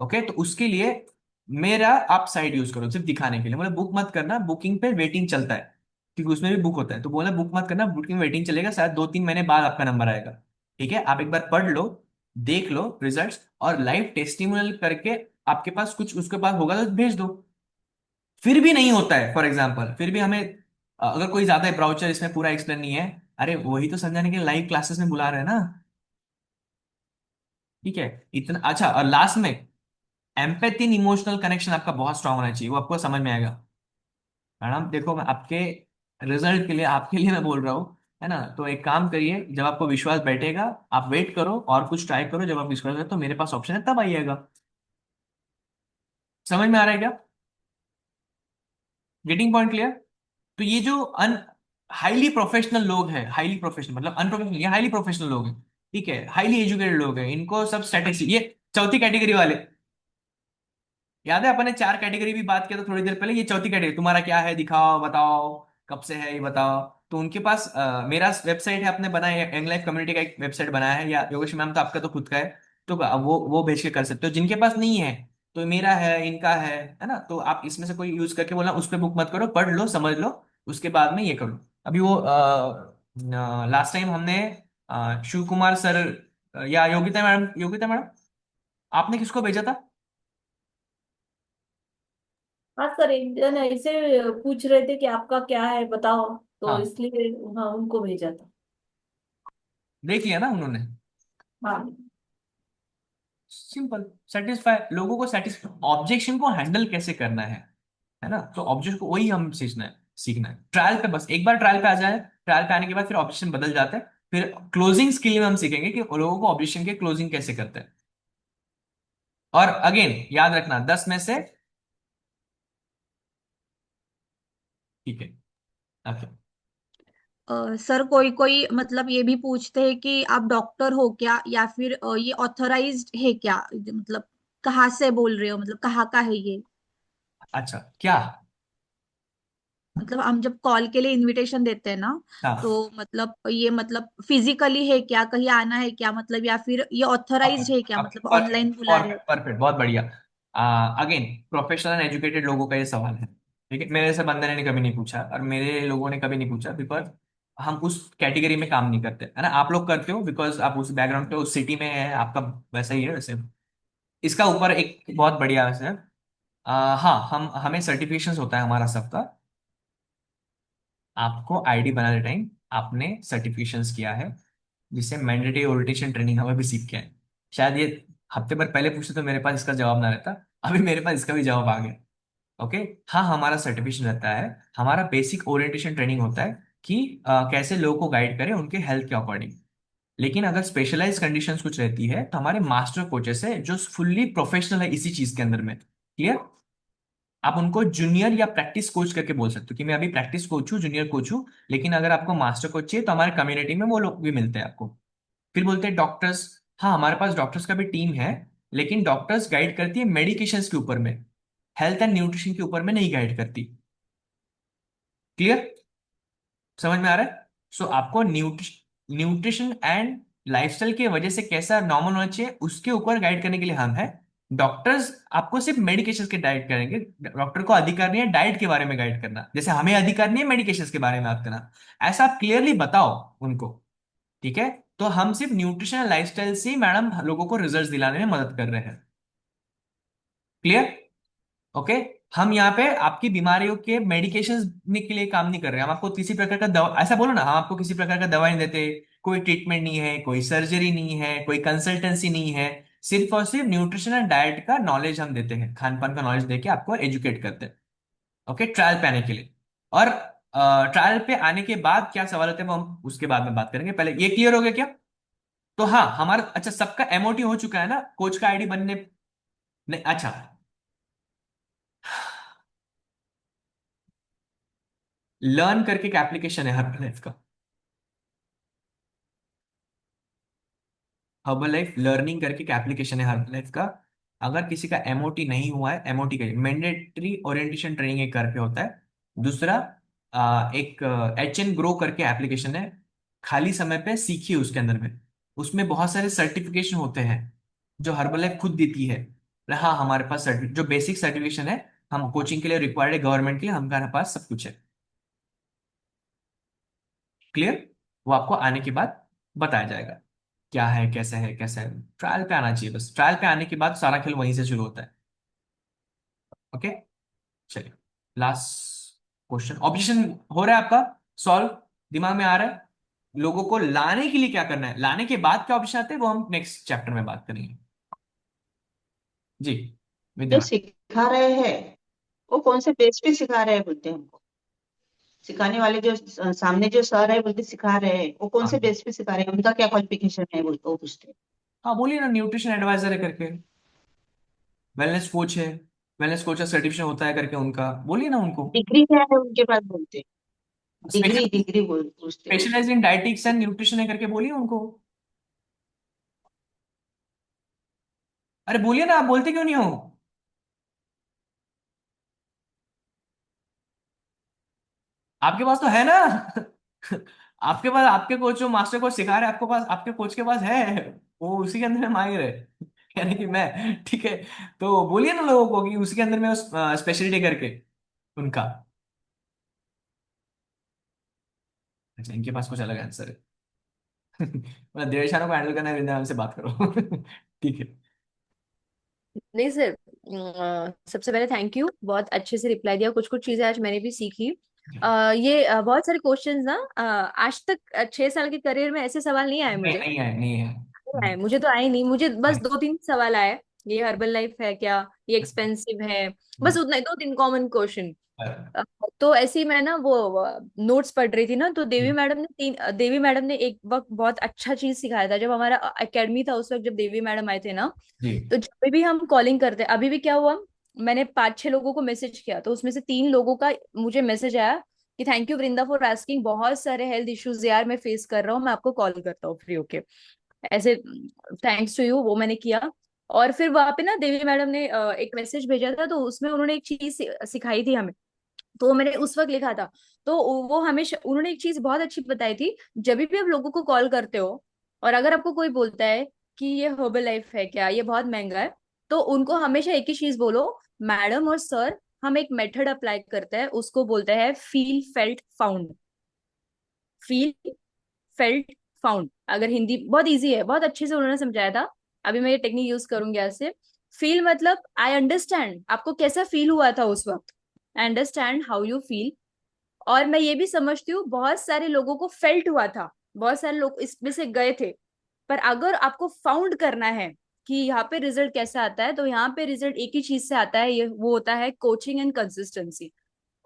ओके। तो उसके लिए मेरा आप साइड यूज करो सिर्फ दिखाने के लिए, बोले बुक मत करना, बुकिंग पे वेटिंग चलता है, क्योंकि उसमें भी बुक होता है, तो बोला बुक मत करना, बुकिंग वेटिंग चलेगा, शायद 2-3 महीने बाद आपका नंबर आएगा, ठीक है। आप एक बार पढ़ लो, देख लो रिजल्ट्स, और लाइव टेस्टिमोनियल करके आपके पास कुछ उसके पास होगा तो भेज दो। फिर भी नहीं होता है, फॉर एग्जाम्पल, फिर भी हमें अगर कोई ज्यादा ब्राउचर इसमें पूरा एक्सप्लेन नहीं है, अरे वही तो समझाने के लिए लाइव क्लासेस में बुला रहे हैं ना, ठीक है। इतना अच्छा, और लास्ट में एम्पैथी इमोशनल कनेक्शन आपका बहुत स्ट्रांग होना चाहिए, वो आपको समझ में आएगा। मैडम देखो, मैं आपके रिजल्ट के लिए, आपके लिए मैं बोल रहा हूँ, है ना। तो एक काम करिए, जब आपको विश्वास बैठेगा, आप वेट करो और कुछ ट्राई करो, जब आप विश्वास है तो मेरे पास ऑप्शन है, तब आइएगा। समझ में आ रहा है क्या? Getting point clear? तो ये जो अन हाईली प्रोफेशनल लोग हैं, हाईली प्रोफेशनल मतलब अनप्रोफेशनल, ये हाईली प्रोफेशनल लोग हैं, ठीक है, हाईली एजुकेटेड लोग हैं, इनको सब स्टैटिस्टिक्स, ये चौथी कैटेगरी वाले, याद है अपन ने 4 कैटेगरी भी बात किया था थोड़ी देर पहले, ये चौथी कैटेगरी, तुम्हारा क्या है दिखाओ, बताओ कब से है ये बताओ। तो उनके पास मेरा वेबसाइट है, अपने बनाया है, यंग लाइफ कम्युनिटी का एक वेबसाइट बनाया है, या योगेश मैम तो आपका तो खुद का है, तो वो भेज के कर सकते हो। जिनके पास नहीं है, तो मेरा है, इनका है ना, तो आप इसमें से कोई यूज करके बोलना, उस पर बुक मत करो, पढ़ लो समझ लो, उसके बाद में ये करो। अभी वो लास्ट टाइम हमने शिव कुमार सर या योगिता मैडम आपने किसको भेजा था? हाँ सर, एक जन ऐसे पूछ रहे थे कि आपका क्या है बताओ, तो हाँ, इसलिए हाँ उनको भेजा था। देख लिया ना उन्होंने? हाँ सिंपल, सेटिस्फाई लोगों को, सेटिस्फाई ऑब्जेक्शन को हैंडल कैसे करना है ना। तो ऑब्जेक्ट को वही हम सीखना है ट्रायल पे, बस एक बार ट्रायल पे आ जाए, ट्रायल पे आने के बाद फिर ऑब्जेक्शन बदल जाता है, फिर क्लोजिंग स्किल में हम सीखेंगे कि लोगों को ऑब्जेक्शन के क्लोजिंग कैसे करते हैं। और अगेन याद रखना, 10 में से, ठीक है, ओके। सर कोई कोई मतलब ये भी पूछते हैं कि आप डॉक्टर हो क्या, या फिर ये ऑथराइज्ड है क्या, मतलब कहाँ से बोल रहे हो, मतलब कहाँ का है ये। अच्छा क्या? मतलब हम जब कॉल के लिए इनविटेशन देते हैं ना, तो हाँ, मतलब ये मतलब फिजिकली है क्या, कहीं आना है क्या, मतलब या फिर ये ओके, ऑथराइज्ड है क्या, ओके, मतलब परफेक्ट, ऑनलाइन बुला रहे हो। परफेक्ट, परफेक्ट, बहुत बढ़िया। अगेन, प्रोफेशनल एंड एजुकेटेड लोगों का ये सवाल है, ठीक है, मेरे से बंदे ने कभी नहीं पूछा, और मेरे लोगों ने कभी नहीं पूछा, बिकॉज हम उस कैटेगरी में काम नहीं करते, है ना। आप लोग करते हो बिकॉज आप उस बैकग्राउंड पे, उस सिटी में है, आपका वैसा ही है वैसे। इसका ऊपर एक बहुत बढ़िया वैसे हाँ, हमें सर्टिफिकेशन होता है हमारा सबका, आपको आईडी बनाने टाइम आपने सर्टिफिकेशंस किया है, जिससे मैंडेटरी ओरिएंटेशन ट्रेनिंग हमें भी सीख के आए। शायद ये हफ्ते भर पहले पूछते तो मेरे पास इसका जवाब ना रहता, अभी मेरे पास इसका भी जवाब आ गया, ओके। हाँ, हमारा सर्टिफिकेशन रहता है, हमारा बेसिक ओरिएंटेशन ट्रेनिंग होता है कि कैसे लोगों को गाइड करें उनके हेल्थ के अकॉर्डिंग। लेकिन अगर स्पेशलाइज कंडीशंस कुछ रहती है, तो हमारे मास्टर कोचेस है जो फुल्ली प्रोफेशनल है इसी चीज के अंदर में, क्लियर। आप उनको जूनियर या प्रैक्टिस कोच करके बोल सकते हो कि मैं अभी प्रैक्टिस कोच हूँ, जूनियर कोच हूँ, लेकिन अगर आपको मास्टर कोच चाहिए तो हमारे कम्युनिटी में वो लोग भी मिलते हैं आपको। फिर बोलते हैं डॉक्टर्स, हाँ हमारे पास डॉक्टर्स का भी टीम है, लेकिन डॉक्टर्स गाइड करती है मेडिकेशंस के ऊपर में, हेल्थ एंड न्यूट्रिशन के ऊपर में नहीं गाइड करती, क्लियर, समझ में आ रहा है? सो आपको न्यूट्रिशन एंड लाइफस्टाइल की वजह से कैसा नॉर्मल होना चाहिए उसके ऊपर गाइड करने के लिए हम हैं। डॉक्टर्स आपको सिर्फ मेडिकेशन के डाइट करेंगे, डॉक्टर को अधिकार नहीं है डाइट के बारे में गाइड करना, जैसे हमें अधिकार नहीं है मेडिकेशन के बारे में बात करना। ऐसा आप क्लियरली बताओ उनको, ठीक है। तो हम सिर्फ न्यूट्रिशन एंड लाइफस्टाइल से ही मैडम लोगों को रिजल्ट्स दिलाने में मदद कर रहे हैं, क्लियर, ओके। हम यहाँ पे आपकी बीमारियों के मेडिकेशन के लिए काम नहीं कर रहे हैं, हम आपको किसी प्रकार का दवा, ऐसा बोलो ना, हम आपको किसी प्रकार का दवाई नहीं देते, कोई ट्रीटमेंट नहीं है, कोई सर्जरी नहीं है, कोई कंसल्टेंसी नहीं है, सिर्फ और सिर्फ न्यूट्रिशन एंड डाइट का नॉलेज हम देते हैं, खान पान का नॉलेज देके आपको एजुकेट करते हैं, ओके, ट्रायल पे आने के लिए। और ट्रायल पे आने के बाद क्या सवाल होते हैं वो हम उसके बाद में बात करेंगे, पहले ये क्लियर हो गया क्या? तो हाँ, हमारा अच्छा सबका एमओटी हो चुका है ना, कोच का आईडी बनने, नहीं अच्छा, लर्न करके एक एप्लीकेशन है हर्बल का, हर्बल लाइफ लर्निंग करके एक एप्लीकेशन है हर्बल लाइफ का, अगर किसी का एमओटी नहीं हुआ है, एमओटी का मैंडेटरी ओरिएंटेशन ट्रेनिंग एक करके होता है। दूसरा एक एच एन ग्रो करके एप्लीकेशन है, खाली समय पे सीखिए उसके अंदर में। उसमें बहुत सारे सर्टिफिकेशन होते हैं जो हर्बलाइफ खुद देती है। हाँ, हमारे पास जो बेसिक सर्टिफिकेशन है, हम कोचिंग के लिए रिक्वायर्ड है, गवर्नमेंट के लिए हमारे पास सब कुछ है। क्लियर? वो आपको आने के बाद बताया जाएगा क्या है, कैसा है, कैसा है। ट्रायल पे आना चाहिए, बस ट्रायल पे आने के बाद सारा खेल वहीं से शुरू होता है। ओके, चलिए लास्ट क्वेश्चन। ऑब्जेक्शन हो रहा है आपका सॉल्व, दिमाग में आ रहा है? लोगों को लाने के लिए क्या करना है, लाने के बाद क्या ऑप्शन आते हैं वो हम नेक्स्ट चैप्टर में बात करेंगे। जी जो विद्या। सिखा रहे हैं वो कौन से बेस पे सिखा रहे हैं बोलते हैं हमको? सिखाने वाले जो सामने जो सर है बोलते सिखा रहे हैं, वो कौन से हाँ बेस पे सिखा रहे हैं, उनका क्या क्वालिफिकेशन है बोलते वो पूछते हैं। हाँ, बोलिए ना, न्यूट्रिशन एडवाइजर है करके, वेलनेस कोच है, वेलनेस कोच का सर्टिफिकेशन होता है करके उनका, बोलिए ना उनको। डिग्री क्या है उनके पास बोलते हैं, डिग्री स्पेशल डिग्री बोल पूछते हैं वो। Specialise in dietetics and nutrition है करके बोलिए उनको। अरे बोलिए ना, आप बोलते क्यों नहीं हो? आपके पास तो है ना। आपके पास आपके कोच जो मास्टर कोच सिखा रहे हैं, आपको पास आपके कोच के पास है, वो उसी के अंदर में माहिर है। यानी कि मैं, ठीक है। तो बोलिए ना लोगों को कि उसी के अंदर में स्पेशलिटी करके उनका। अच्छा, इनके पास कुछ अलग आंसर है। मतलब देवशानों को हैंडल करना है, वृंदावन से बात करो। ठीक है। नहीं सर, सबसे पहले थैंक यू, बहुत अच्छे से रिप्लाई दिया। कुछ कुछ चीजें आज मैंने भी सीखी। बहुत सारे क्वेश्चंस ना, आज तक 6 साल के करियर में ऐसे सवाल नहीं आए नहीं मुझे। नहीं है, नहीं है। नहीं आए, मुझे तो आए नहीं, मुझे बस 2-3 सवाल आए। ये हर्बल लाइफ है क्या, ये एक्सपेंसिव है, बस उतना ही 2-3 कॉमन क्वेश्चन। तो ऐसे ही मैं ना वो नोट्स पढ़ रही थी ना, तो देवी मैडम ने एक वक्त बहुत अच्छा चीज सिखाया था। जब हमारा एकेडमी था उस वक्त, जब देवी मैडम आए थे ना, जी। तो जब भी हम कॉलिंग करते, अभी भी क्या हुआ, मैंने 5-6 लोगों को मैसेज किया, तो उसमें से 3 लोगों का मुझे मैसेज आया कि thank you Vrinda for asking, बहुत सारे हेल्थ इश्यूज यार मैं फेस कर रहा हूँ, मैं आपको कॉल करता हूँ फ्री होके, ऐसे थैंक्स टू यू, वो मैंने किया। और फिर वहां पे ना देवी मैडम ने एक मैसेज भेजा था, तो उसमें उन्होंने एक चीज सिखाई थी हमें, तो वो मैंने उस वक्त लिखा था। तो वो हमेशा उन्होंने एक चीज बहुत अच्छी बताई थी, जब भी आप लोगों को कॉल करते हो और अगर आपको कोई बोलता है कि ये हर्बल लाइफ है क्या, ये बहुत महंगा है, तो उनको हमेशा एक ही चीज बोलो, मैडम और सर हम एक मेथड अप्लाई करते हैं, उसको बोलते हैं feel felt found. Feel felt found, अगर हिंदी बहुत इजी है, बहुत अच्छे से उन्होंने समझाया था। अभी मैं ये टेक्निक यूज करूंगी आज से। फील मतलब आई अंडरस्टैंड आपको कैसा फील हुआ था उस वक्त, I understand how you feel. और मैं ये भी समझती हूँ बहुत सारे लोगों को फेल्ट हुआ था, बहुत सारे लोग इसमें से गए थे, पर अगर आपको फाउंड करना है कि यहाँ पे रिजल्ट कैसा आता है, तो यहाँ पे रिजल्ट एक ही चीज से आता है, ये वो होता है कोचिंग एंड कंसिस्टेंसी।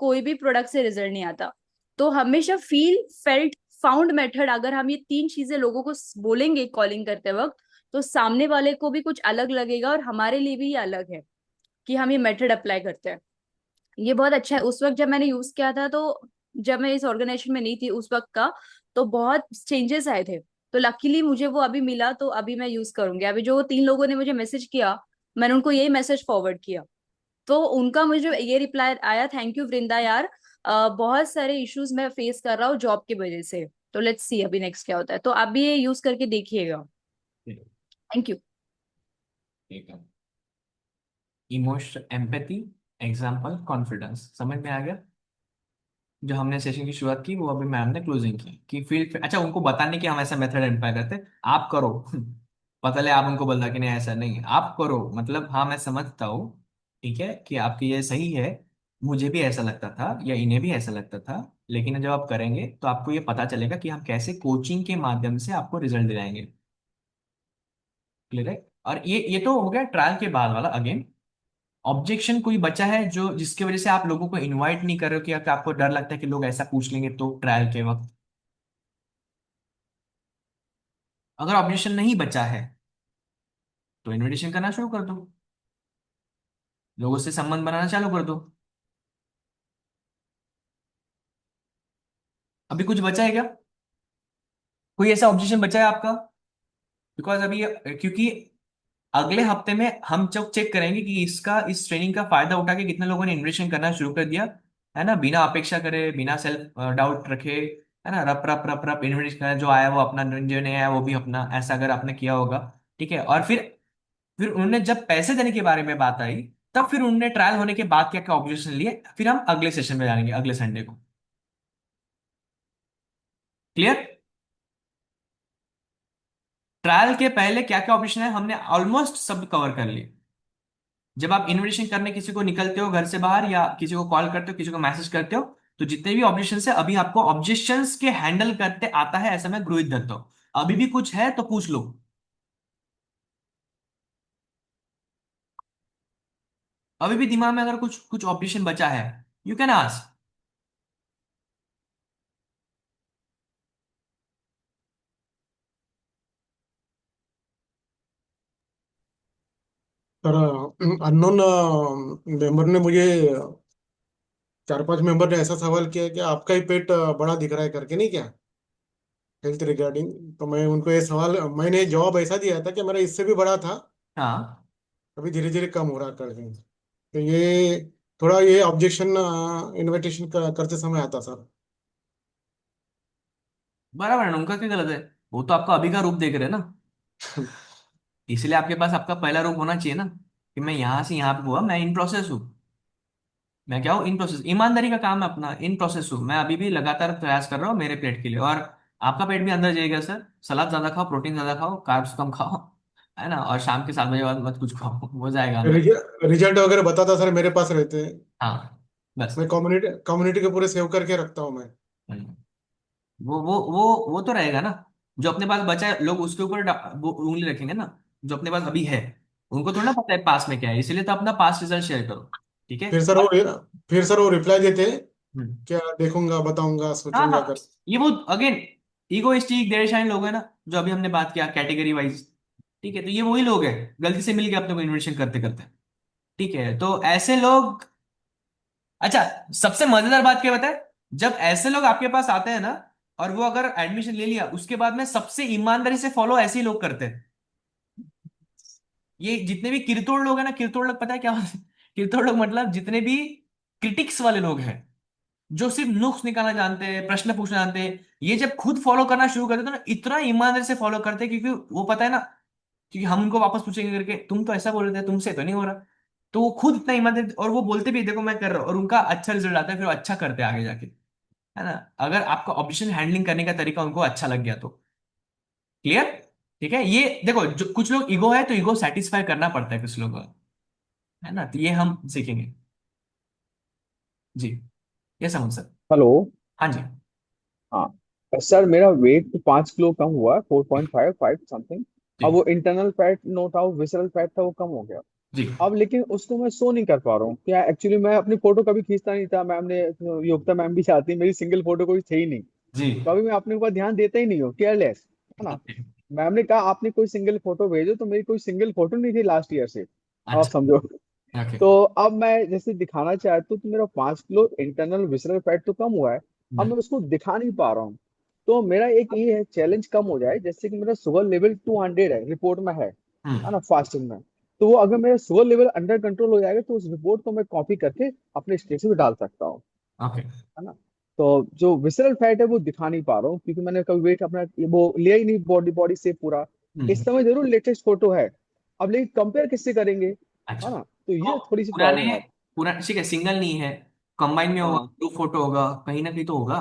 कोई भी प्रोडक्ट से रिजल्ट नहीं आता। तो हमेशा फील फेल्ट फाउंड मेथड, अगर हम ये 3 चीजें लोगों को बोलेंगे कॉलिंग करते वक्त, तो सामने वाले को भी कुछ अलग लगेगा और हमारे लिए भी ये अलग है कि हम ये मेथड अप्लाई करते हैं। ये बहुत अच्छा है। उस वक्त जब मैंने यूज किया था, तो जब मैं इस ऑर्गेनाइजेशन में नहीं थी उस वक्त का, तो बहुत चेंजेस आए थे। तो लकीली मुझे वो अभी मिला, तो अभी मैं यूज करूंगी। अभी जो 3 लोगों ने मुझे मैसेज किया, मैंने उनको यही मैसेज फॉरवर्ड किया, तो उनका मुझे ये रिप्लाई आया, थैंक यू वृंदा यार, बहुत सारे इश्यूज मैं फेस कर रहा हूँ जॉब की वजह से। तो लेट्स सी अभी नेक्स्ट क्या होता है, तो आप भी ये यूज करके देखिएगा। Thank you. ठीक है। इमोशन, एम्पैथी, एग्जाम्पल, कॉन्फिडेंस, समझ में आ गया? जो हमने सेशन की शुरुआत की वो अभी मैम ने क्लोजिंग की कि फील्ड, अच्छा उनको बताने की हम ऐसा मेथड एम्प्लॉय करते हैं, आप करो। पता ले आप उनको बोलना कि नहीं ऐसा नहीं, आप करो, मतलब हाँ मैं समझता हूँ, ठीक है कि आपकी ये सही है, मुझे भी ऐसा लगता था या इन्हें भी ऐसा लगता था, लेकिन जब आप करेंगे तो आपको ये पता चलेगा कि हम कैसे कोचिंग के माध्यम से आपको रिजल्ट दिलाएंगे। क्लियर है? और ये तो हो गया ट्रायल के बाद वाला। अगेन, ऑब्जेक्शन कोई बचा है जो जिसकी वजह से आप लोगों को इनवाइट नहीं कर रहे हो, कि आपको डर लगता है कि लोग ऐसा पूछ लेंगे तो ट्रायल के वक्त? अगर ऑब्जेक्शन नहीं बचा है तो इनविटेशन करना शुरू कर दो, लोगों से संबंध बनाना चालू कर दो। अभी कुछ बचा है क्या? कोई ऐसा ऑब्जेक्शन बचा है आपका? बिकॉज अभी क्योंकि अगले हफ्ते में हम जब चेक करेंगे कि इस ट्रेनिंग का फायदा उठा के कितने लोगों ने इन्वेस्टमेंट करना शुरू कर दिया, है ना, बिना अपेक्षा करे, बिना सेल्फ डाउट रखे, है ना, रप रप रप रप इन्वेस्ट करना, जो आया वो अपना, जो नहीं आया वो भी अपना, ऐसा अगर आपने किया होगा। ठीक है। और फिर उन्होंने जब पैसे देने के बारे में बात आई, तब फिर उन्होंने ट्रायल होने के बाद क्या क्या ऑब्जेक्शन लिए, फिर हम अगले सेशन में जानेंगे अगले संडे को। क्लियर? ट्रायल के पहले क्या क्या ऑप्शन है हमने ऑलमोस्ट सब कवर कर लिए। जब आप इन्विटेशन करने किसी को निकलते हो घर से बाहर, या किसी को कॉल करते हो, किसी को मैसेज करते हो, तो जितने भी ऑब्जेक्शन है, अभी आपको ऑब्जेक्शंस के हैंडल करते आता है, ऐसा मैं गृहित धरता हूं। अभी भी कुछ है तो पूछ लो। अभी भी दिमाग में अगर कुछ कुछ ऑब्जेक्शन बचा है, you can ask. Sir unknown member ने मुझे 4-5 मेंबर ने ऐसा सवाल किया कि आपका ही पेट बड़ा दिख रहा है करके, नहीं क्या, हेल्थ रिगार्डिंग। तो मैं उनको ये सवाल, मैंने जवाब ऐसा दिया था कि मेरा इससे भी बड़ा था, हाँ, अभी धीरे धीरे कम हो रहा करके। तो ये थोड़ा ये ऑब्जेक्शन इनविटेशन करते समय आता सर। बराबर है ना, उनका क्या गलत है? वो तो आपका अभी का रूप देख रहे हैं ना। इसलिए आपके पास आपका पहला रूप होना चाहिए ना, कि मैं यहां से यहां पे हुआ, मैं इन प्रोसेस हूँ। मैं क्या हूँ? इन प्रोसेस, ईमानदारी का काम है अपना, इन प्रोसेस हूँ मैं, अभी भी लगातार प्रयास कर रहा हूँ मेरे पेट के लिए। और आपका पेट भी अंदर जाएगा सर। सलाद ज्यादा खाओ, प्रोटीन ज्यादा खाओ, कार्ब्स कम खाओ, है ना, और शाम के 7 बजे बाद मत कुछ खाओ, हो जाएगा अंदर। रिजल्ट वगैरह बताता सर मेरे पास रहते हैं। हाँ, बस। मैं कम्युनिटी कम्युनिटी के पूरे सेव करके रखता हूँ मैं। हम्म। वो तो रहेगा ना। जो अपने पास बचा है, लोग उसके ऊपर वो उंगली रखेंगे ना। जो अपने पास अभी है, उनको थोड़ा ना पता है पास में क्या है, इसलिए तो अपना पास रिजल्ट शेयर करो। ठीक है। फिर सर वो फिर सर वो रिप्लाई देते हैं, हम्म। क्या देखूंगा, बताऊंगा, हाँ सोचूंगा हाँ, कर। ये वो अगेन इगोइस्टिक देरशाइन लोग हैं ना, जो अभी हमने बात किया कैटेगरी वाइज। ठीक है, तो ये वही लोग हैं, गलती से मिल गए अपने को इन्वेस्टिंग करते करते। ठीक है, तो ऐसे लोग। अच्छा, सबसे मजेदार बात क्या बताए? जब ऐसे लोग आपके पास आते हैं ना, और वो अगर एडमिशन ले लिया, उसके बाद में सबसे ईमानदारी से फॉलो ऐसे ही लोग करते हैं। ये जितने भी किरतोड़ लोग हैं ना, किरतोड़ लोग पता है क्या होते हैं? किरतोड़ लोग मतलब जितने भी क्रिटिक्स वाले लोग हैं, जो सिर्फ नुक्स निकालना जानते हैं, प्रश्न पूछना जानते हैं, ये जब खुद फॉलो करना शुरू करते हैं तो ना, इतना ईमानदारी से फॉलो करते हैं, क्योंकि वो पता है ना, क्योंकि हम उनको वापस पूछेंगे करके, तुम तो ऐसा बोल रहे थे, तुमसे तो नहीं हो रहा। तो वो खुद इतना ईमानदारी, और वो बोलते भी देखो मैं कर रहा हूँ, और उनका अच्छा रिजल्ट आता है, फिर वो अच्छा करते हैं आगे जाके, है ना। अगर आपका ऑब्जेक्शन हैंडलिंग करने का तरीका उनको अच्छा लग गया तो। क्लियर? ठीक है, ये देखो, जो कुछ लोग ईगो है तो ईगो सेटिस्फाई करना पड़ता है कुछ लोगों को, है ना, तो ये हम सीखेंगे। जी, ये समझ सर। हेलो। हाँ जी। हाँ सर, मेरा वेट 5 किलो कम हुआ, 4.55 समथिंग। अब जी। वो इंटरनल फैट नो था, वो विसरल फैट था, वो कम हो गया। जी। अब लेकिन उसको मैं शो नहीं कर पा रहा हूँ क्या? एक्चुअली मैं अपनी फोटो कभी खींचता नहीं था, मैम ने, योगिता मैम भी चाहती, मेरी सिंगल फोटो कोई थे ही नहीं। जी। तो अभी मैं अपने ऊपर ध्यान देता ही नहीं हूँ, केयरलेस, है ना। ओके। मैम ने कहा आपने कोई सिंगल फोटो भेजो, तो मेरी कोई सिंगल फोटो नहीं थी लास्ट ईयर से, आप अच्छा। समझो। ओके। तो अब मैं जैसे दिखाना चाहता हूँ तो मेरा 5 किलो इंटरनल विसरल फैट तो कम हुआ है। अब मैं उसको दिखा नहीं पा रहा हूँ। तो मेरा एक ये है, चैलेंज कम हो जाए, जैसे कि मेरा शुगर लेवल 200 है, रिपोर्ट में है हम्म। ना, फास्टिंग में। तो वो अगर मेरा शुगर लेवल अंडर कंट्रोल हो जाएगा, तो उस रिपोर्ट को मैं कॉपी करके अपने स्टेटस पे डाल सकता हूँ, ओके। है ना। तो जो विसरल फैट है वो दिखा नहीं पा रहा हूँ, क्योंकि मैंने कभी वेट अपना वो लिया ही नहीं, बॉडी बॉडी से पूरा। इस हम्म। समय जरूर लेटेस्ट फोटो है, अब लेकिन कंपेयर किससे करेंगे, अच्छा, है ना, तो तो ये थोड़ी सी पुराने, प्रॉब्लम है। ठीक है, सिंगल नहीं है, कंबाइन में होगा, हाँ ग्रुप फोटो होगा, कहीं ना कहीं तो होगा।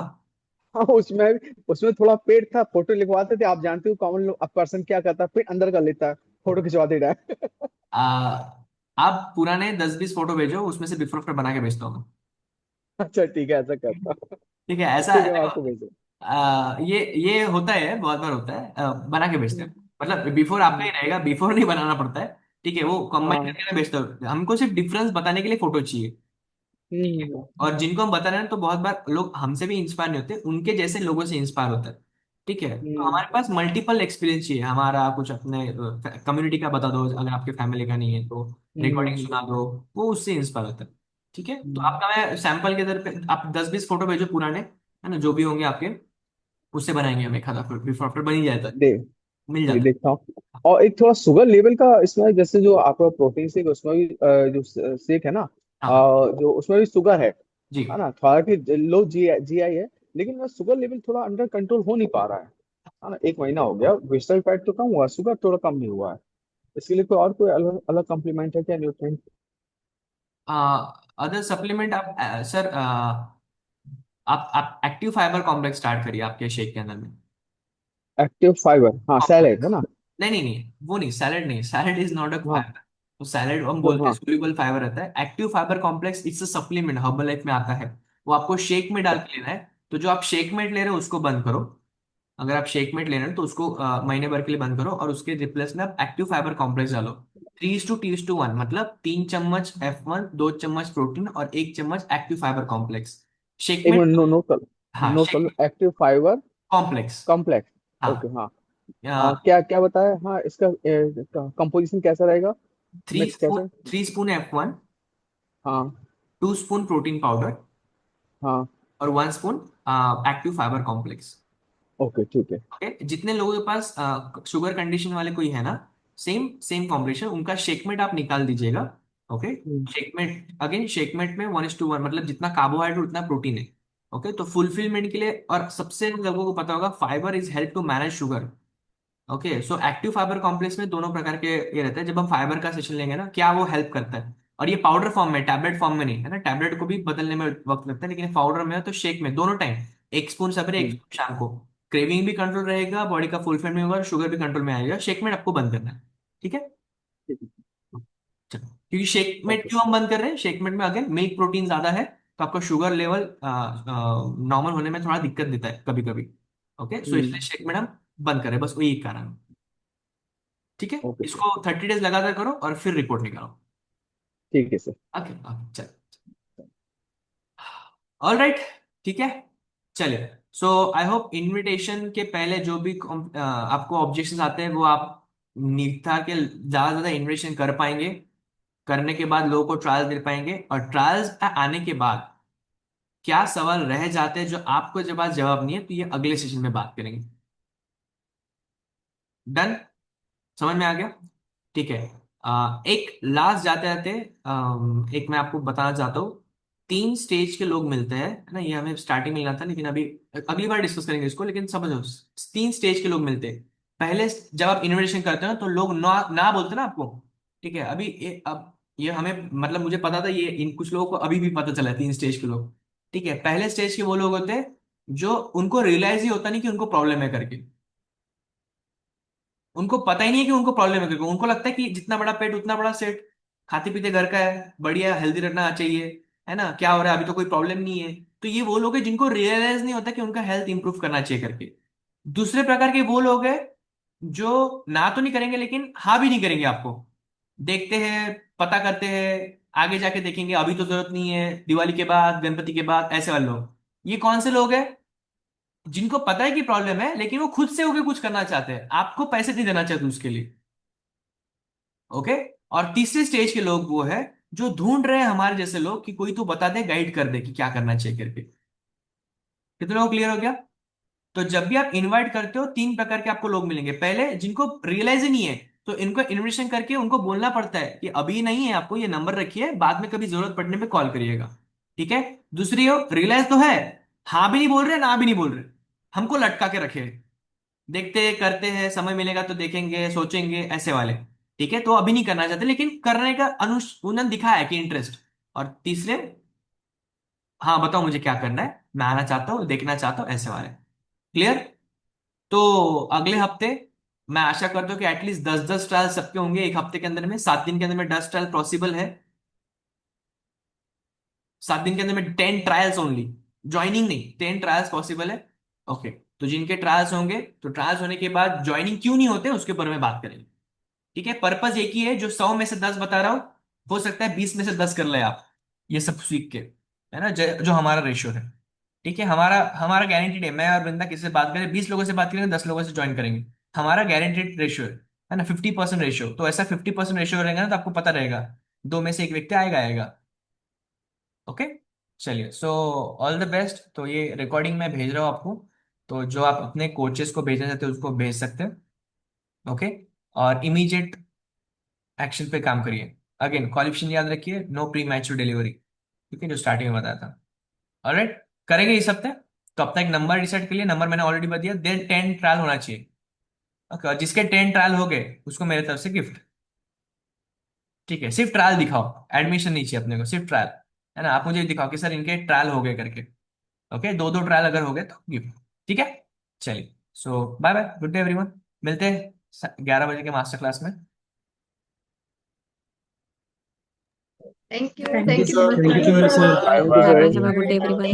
हाँ, उसमें उसमें थोड़ा पेट था, फोटो लिखवाते थे, आप जानते हो कॉमन पर्सन क्या करता है, पेट अंदर कर लेता है, फोटो खिंचवाते रहे। आप पुराने 10-20 फोटो भेजो, उसमें से बिफोर आफ्टर बना के भेजता हूँ मैं। अच्छा ठीक है, ऐसा करता हूँ। ठीक है, ऐसा ठीक है, मैं देखो, आपको भेज ये होता है, बहुत बार होता है, बना के भेजते हैं, मतलब बिफोर आपका ही हम्म, रहेगा, बिफोर नहीं बनाना पड़ता है। ठीक है, वो कंबाइन हाँ। करके मैं भेजता हूँ, हमको सिर्फ डिफरेंस बताने के लिए फोटो चाहिए। ठीक है, हम्म और जिनको हम बता रहे हैं, तो बहुत बार लोग हमसे भी इंस्पायर नहीं होते, उनके जैसे लोगों से इंस्पायर होता है। ठीक है, तो हम्म हमारे पास मल्टीपल एक्सपीरियंस चाहिए, हमारा कुछ अपने कम्युनिटी का बता दो, अगर आपके फैमिली का नहीं है तो रिकॉर्डिंग हम्म सुना दो, वो उससे इंस्पायर होता है। ठीक है, तो हम्म, आपका मैं सैंपल के दर पे आप 10-20 फोटो भेजो पुराने, है ना, जो भी होंगे आपके, उससे बनाएंगे हम एक आधा, बिफोर आफ्टर बन ही जाता है। दे मिल ये जाता देखता हूँ। और एक थोड़ा शुगर लेवल का इसमें, जैसे जो आपका प्रोटीन शेक उसमें भी जो शेक है ना, है। हाँ जो उसमें भी शुगर जी। है ना, थोड़ा कि लो जीआई है, लेकिन वो शुगर लेवल थोड़ा अंडर कंट्रोल हो नहीं पा रहा है ना। 1 महीना हो गया, विस्टल फैट तो कम हुआ, शुगर थोड़ा कम नहीं हुआ है। इसके लिए कोई और कोई अलग अलग कम्प्लीमेंट है क्या, न्यूट्रिएंट? अदर सप्लीमेंट आप सर आप एक्टिव फाइबर कॉम्प्लेक्स स्टार्ट करिए आपके शेक के अंदर में। एक्टिव फाइबर, हाँ सैलेड है कॉम्प्लेक्स, ना। नहीं नहीं नहीं, वो नहीं, सैलेड नहीं, सैलेड इज नॉट अ हाँ फाइबर। तो सैलेड हम तो बोलते हैं हाँ। सोल्यूबल फाइबर रहता है। Active fibre complex it's a supplement, herbal life में आता है। वो आपको शेक में डाल के लेना है। तो जो आप शेक में ले रहे हो उसको बंद करो। अगर आप शेक मेट ले रहे हो तो उसको महीने भर के लिए बंद करो, और उसके रिप्लेस में आप एक्टिव फाइबर कॉम्प्लेक्स डालो। 3:2:1, मतलब 3 चम्मच F1, 2 चम्मच प्रोटीन और 1 चम्मच एक्टिव फाइबर कॉम्प्लेक्स शेक एक में। मिनट, नो नोट कर, हाँ नोट कर लो, shake active fibre complex. Complex. Okay हाँ हाँ। क्या क्या बताया, हाँ इसका कंपोजिशन कैसा रहेगा, थ्री मिक्स स्पून कैसे? 3 स्पून F1, हाँ 2 स्पून प्रोटीन पाउडर हाँ। और 1 spoon active fibre complex. Okay ठीक है। ओके, जितने लोगों के पास शुगर कंडीशन वाले कोई है ना, सेम सेम कॉम्बिनेशन उनका शेकमेट आप निकाल दीजिएगा। ओके, हम्म, शेकमेट अगेन, शेकमेट में 1:1, मतलब जितना कार्बोहाइड्रेट उतना प्रोटीन है। ओके, तो फुलफिलमेंट के लिए, और सबसे लोगों को पता होगा, fibre is help to manage sugar. Okay, so active fibre complex में दोनों प्रकार के ये रहते हैं। जब हम फाइबर का सेशन लेंगे ना, क्या वो हेल्प करता है, और ये पाउडर फॉर्म में, टैबलेट फॉर्म में नहीं है ना, टैबलेट को भी बदलने में वक्त लगता है, लेकिन पाउडर में है तो शेक में दोनों टाइम 1 स्पून सवेरे, एक हम्म, स्पून शाम को। क्रेविंग भी कंट्रोल रहेगा, बॉडी का फुलफिलमेंट भी होगा, शुगर भी कंट्रोल में आएगा। शेक में आपको बंद करना है। ठीक है, ठीक है। चलो, क्योंकि शेक में ओके। क्यों हम बंद कर रहे हैं, शेक में अगेन मिल्क प्रोटीन ज्यादा है, तो आपका शुगर लेवल नॉर्मल होने में थोड़ा दिक्कत देता है कभी कभी। ओके, सो इसलिए हम्म। शेक में हम बंद करें, बस वही कारण है। ठीक है, ओके सर। इसको 30 डेज लगातार करो और फिर रिपोर्ट निकालो। ठीक है सर। ओके ओके, चल, ऑल राइट, ठीक है, चलिए। सो आई होप इनविटेशन के पहले जो भी आपको ऑब्जेक्शंस आते हैं वो आप निपटा के ज्यादा से ज्यादा इन्विटेशन कर पाएंगे। करने के बाद लोगों को ट्रायल्स दे पाएंगे, और ट्रायल्स आने के बाद क्या सवाल रह जाते हैं जो आपको जब आज जवाब नहीं है, तो ये अगले सेशन में बात करेंगे। डन, समझ में आ गया? ठीक है। एक लास्ट जाते जाते एक मैं आपको बताना चाहता हूँ। 3 स्टेज के लोग मिलते हैं, है ना, ये हमें स्टार्टिंग में मिलना था, लेकिन अभी अगली बार डिस्कस करेंगे इसको, लेकिन समझो। 3 स्टेज के लोग मिलते हैं। पहले जब आप इन्विटेशन करते हो ना, तो लोग ना ना बोलते हैं ना आपको। ठीक है, अभी अब ये हमें, मतलब मुझे पता था, ये इन कुछ लोगों को अभी भी पता चला है 3 स्टेज के लोग। ठीक है, पहले स्टेज के वो लोग होते हैं जो उनको रियलाइज ही होता नहीं कि उनको प्रॉब्लम है करके। उनको पता ही नहीं है कि उनको प्रॉब्लम है, क्योंकि उनको लगता है कि जितना बड़ा पेट उतना बड़ा सेट, खाते पीते घर का है, बढ़िया हेल्दी रहना चाहिए, है ना, क्या हो रहा है, अभी तो कोई प्रॉब्लम नहीं है। तो ये वो लोग हैं जिनको रियलाइज नहीं होता कि उनका हेल्थ इंप्रूव करना चाहिए करके। दूसरे प्रकार के वो लोग हैं जो ना तो नहीं करेंगे, लेकिन हाँ भी नहीं करेंगे आपको। देखते हैं, पता करते हैं, आगे जाके देखेंगे, अभी तो जरूरत नहीं है, दिवाली के बाद, गणपति के बाद, ऐसे वाले लोग। ये कौन से लोग हैं? जिनको पता है कि प्रॉब्लम है, लेकिन वो खुद से होके कुछ करना चाहते हैं, आपको पैसे नहीं देना चाहते उसके लिए। ओके। और तीसरे स्टेज के लोग वो है जो ढूंढ रहे हैं हमारे जैसे लोग, कि कोई तो बता दे, गाइड कर दे कि क्या करना चाहिए करके। कितने लोग क्लियर हो गया? तो जब भी आप इनवाइट करते हो, 3 प्रकार के आपको लोग मिलेंगे। पहले जिनको रियलाइज ही नहीं है, तो इनको इन्विटेशन करके उनको बोलना पड़ता है कि अभी नहीं है, आपको ये नंबर रखिए, बाद में कभी जरूरत पड़ने पे कॉल करिएगा। ठीक है। दूसरी हो, रियलाइज तो है, हाँ भी नहीं बोल रहे, ना भी नहीं बोल रहे, हमको लटका के रखे, देखते करते हैं, समय मिलेगा तो देखेंगे, सोचेंगे, ऐसे वाले। ठीक है, तो अभी नहीं करना चाहते, लेकिन करने का अनुशूलन दिखा है कि इंटरेस्ट। और तीसरे, हाँ बताओ मुझे क्या करना है, मैं आना चाहता हूँ, देखना चाहता हूँ, ऐसे वाले। क्लियर? तो अगले हफ्ते मैं आशा करता हूँ कि एटलीस्ट 10-10 ट्रायल सबके होंगे एक हफ्ते के अंदर में। 7 दिन के अंदर में 10 ट्रायल पॉसिबल है। 7 दिन के अंदर में 10 ट्रायल्स ओनली, ज्वाइनिंग नहीं, 10 ट्रायल्स पॉसिबल है। ओके, तो जिनके ट्रायल्स होंगे, तो ट्रायल्स होने के बाद ज्वाइनिंग क्यों नहीं होते उसके ऊपर में बात करेंगे। ठीक है, पर्पस एक ही है, जो 100 में से 10 बता रहा हूं, हो सकता है 20 में से 10 कर ले आप, ये सब सीख के, है ना, जो हमारा रेशियो है। ठीक है, हमारा हमारा गारंटीड है, मैं और वृंदा किसी से बात करें, 20 लोगों से बात करेंगे, 10 लोगों से ज्वाइन करेंगे, हमारा गारंटीड रेशियो है ना, 50% रेशियो। तो ऐसा 50% रेशियो रहेगा ना, तो आपको पता रहेगा 2 में से 1 व्यक्ति आएगा आएगा। ओके, चलिए, सो ऑल द बेस्ट। तो ये रिकॉर्डिंग मैं भेज रहा हूँ आपको, तो जो आप अपने कोचेस को भेजना चाहते हो उसको भेज सकते हैं। ओके, और इमीडिएट एक्शन पे काम करिए। अगेन क्वालिफिकेशन याद रखिए, नो प्री मैच्योर डिलीवरी, ठीक है, जो स्टार्टिंग में बताया था। ऑलराइट, करेंगे इस हफ्ते। तो अपना एक नंबर डिसाइड कर लिया, नंबर मैंने ऑलरेडी बता दिया। देन 10 ट्रायल होना चाहिए। ओके, और जिसके 10 ट्रायल हो गए उसको मेरे तरफ से गिफ्ट। ठीक है, सिर्फ ट्रायल दिखाओ, एडमिशन नहीं चाहिए अपने को, सिर्फ ट्रायल, है ना। आप मुझे दिखाओ कि सर इनके ट्रायल हो गए करके। ओके, दो दो ट्रायल अगर हो गए तो गिफ्ट। ठीक है, चलिए, so bye bye, good day everyone. मिलते हैं 11 बजे के मास्टर क्लास में। Thank you thank you thank you sir. So much thank you very sir. Sir. Bye thank you bye bye. Bye, sir. Have a good day everyone.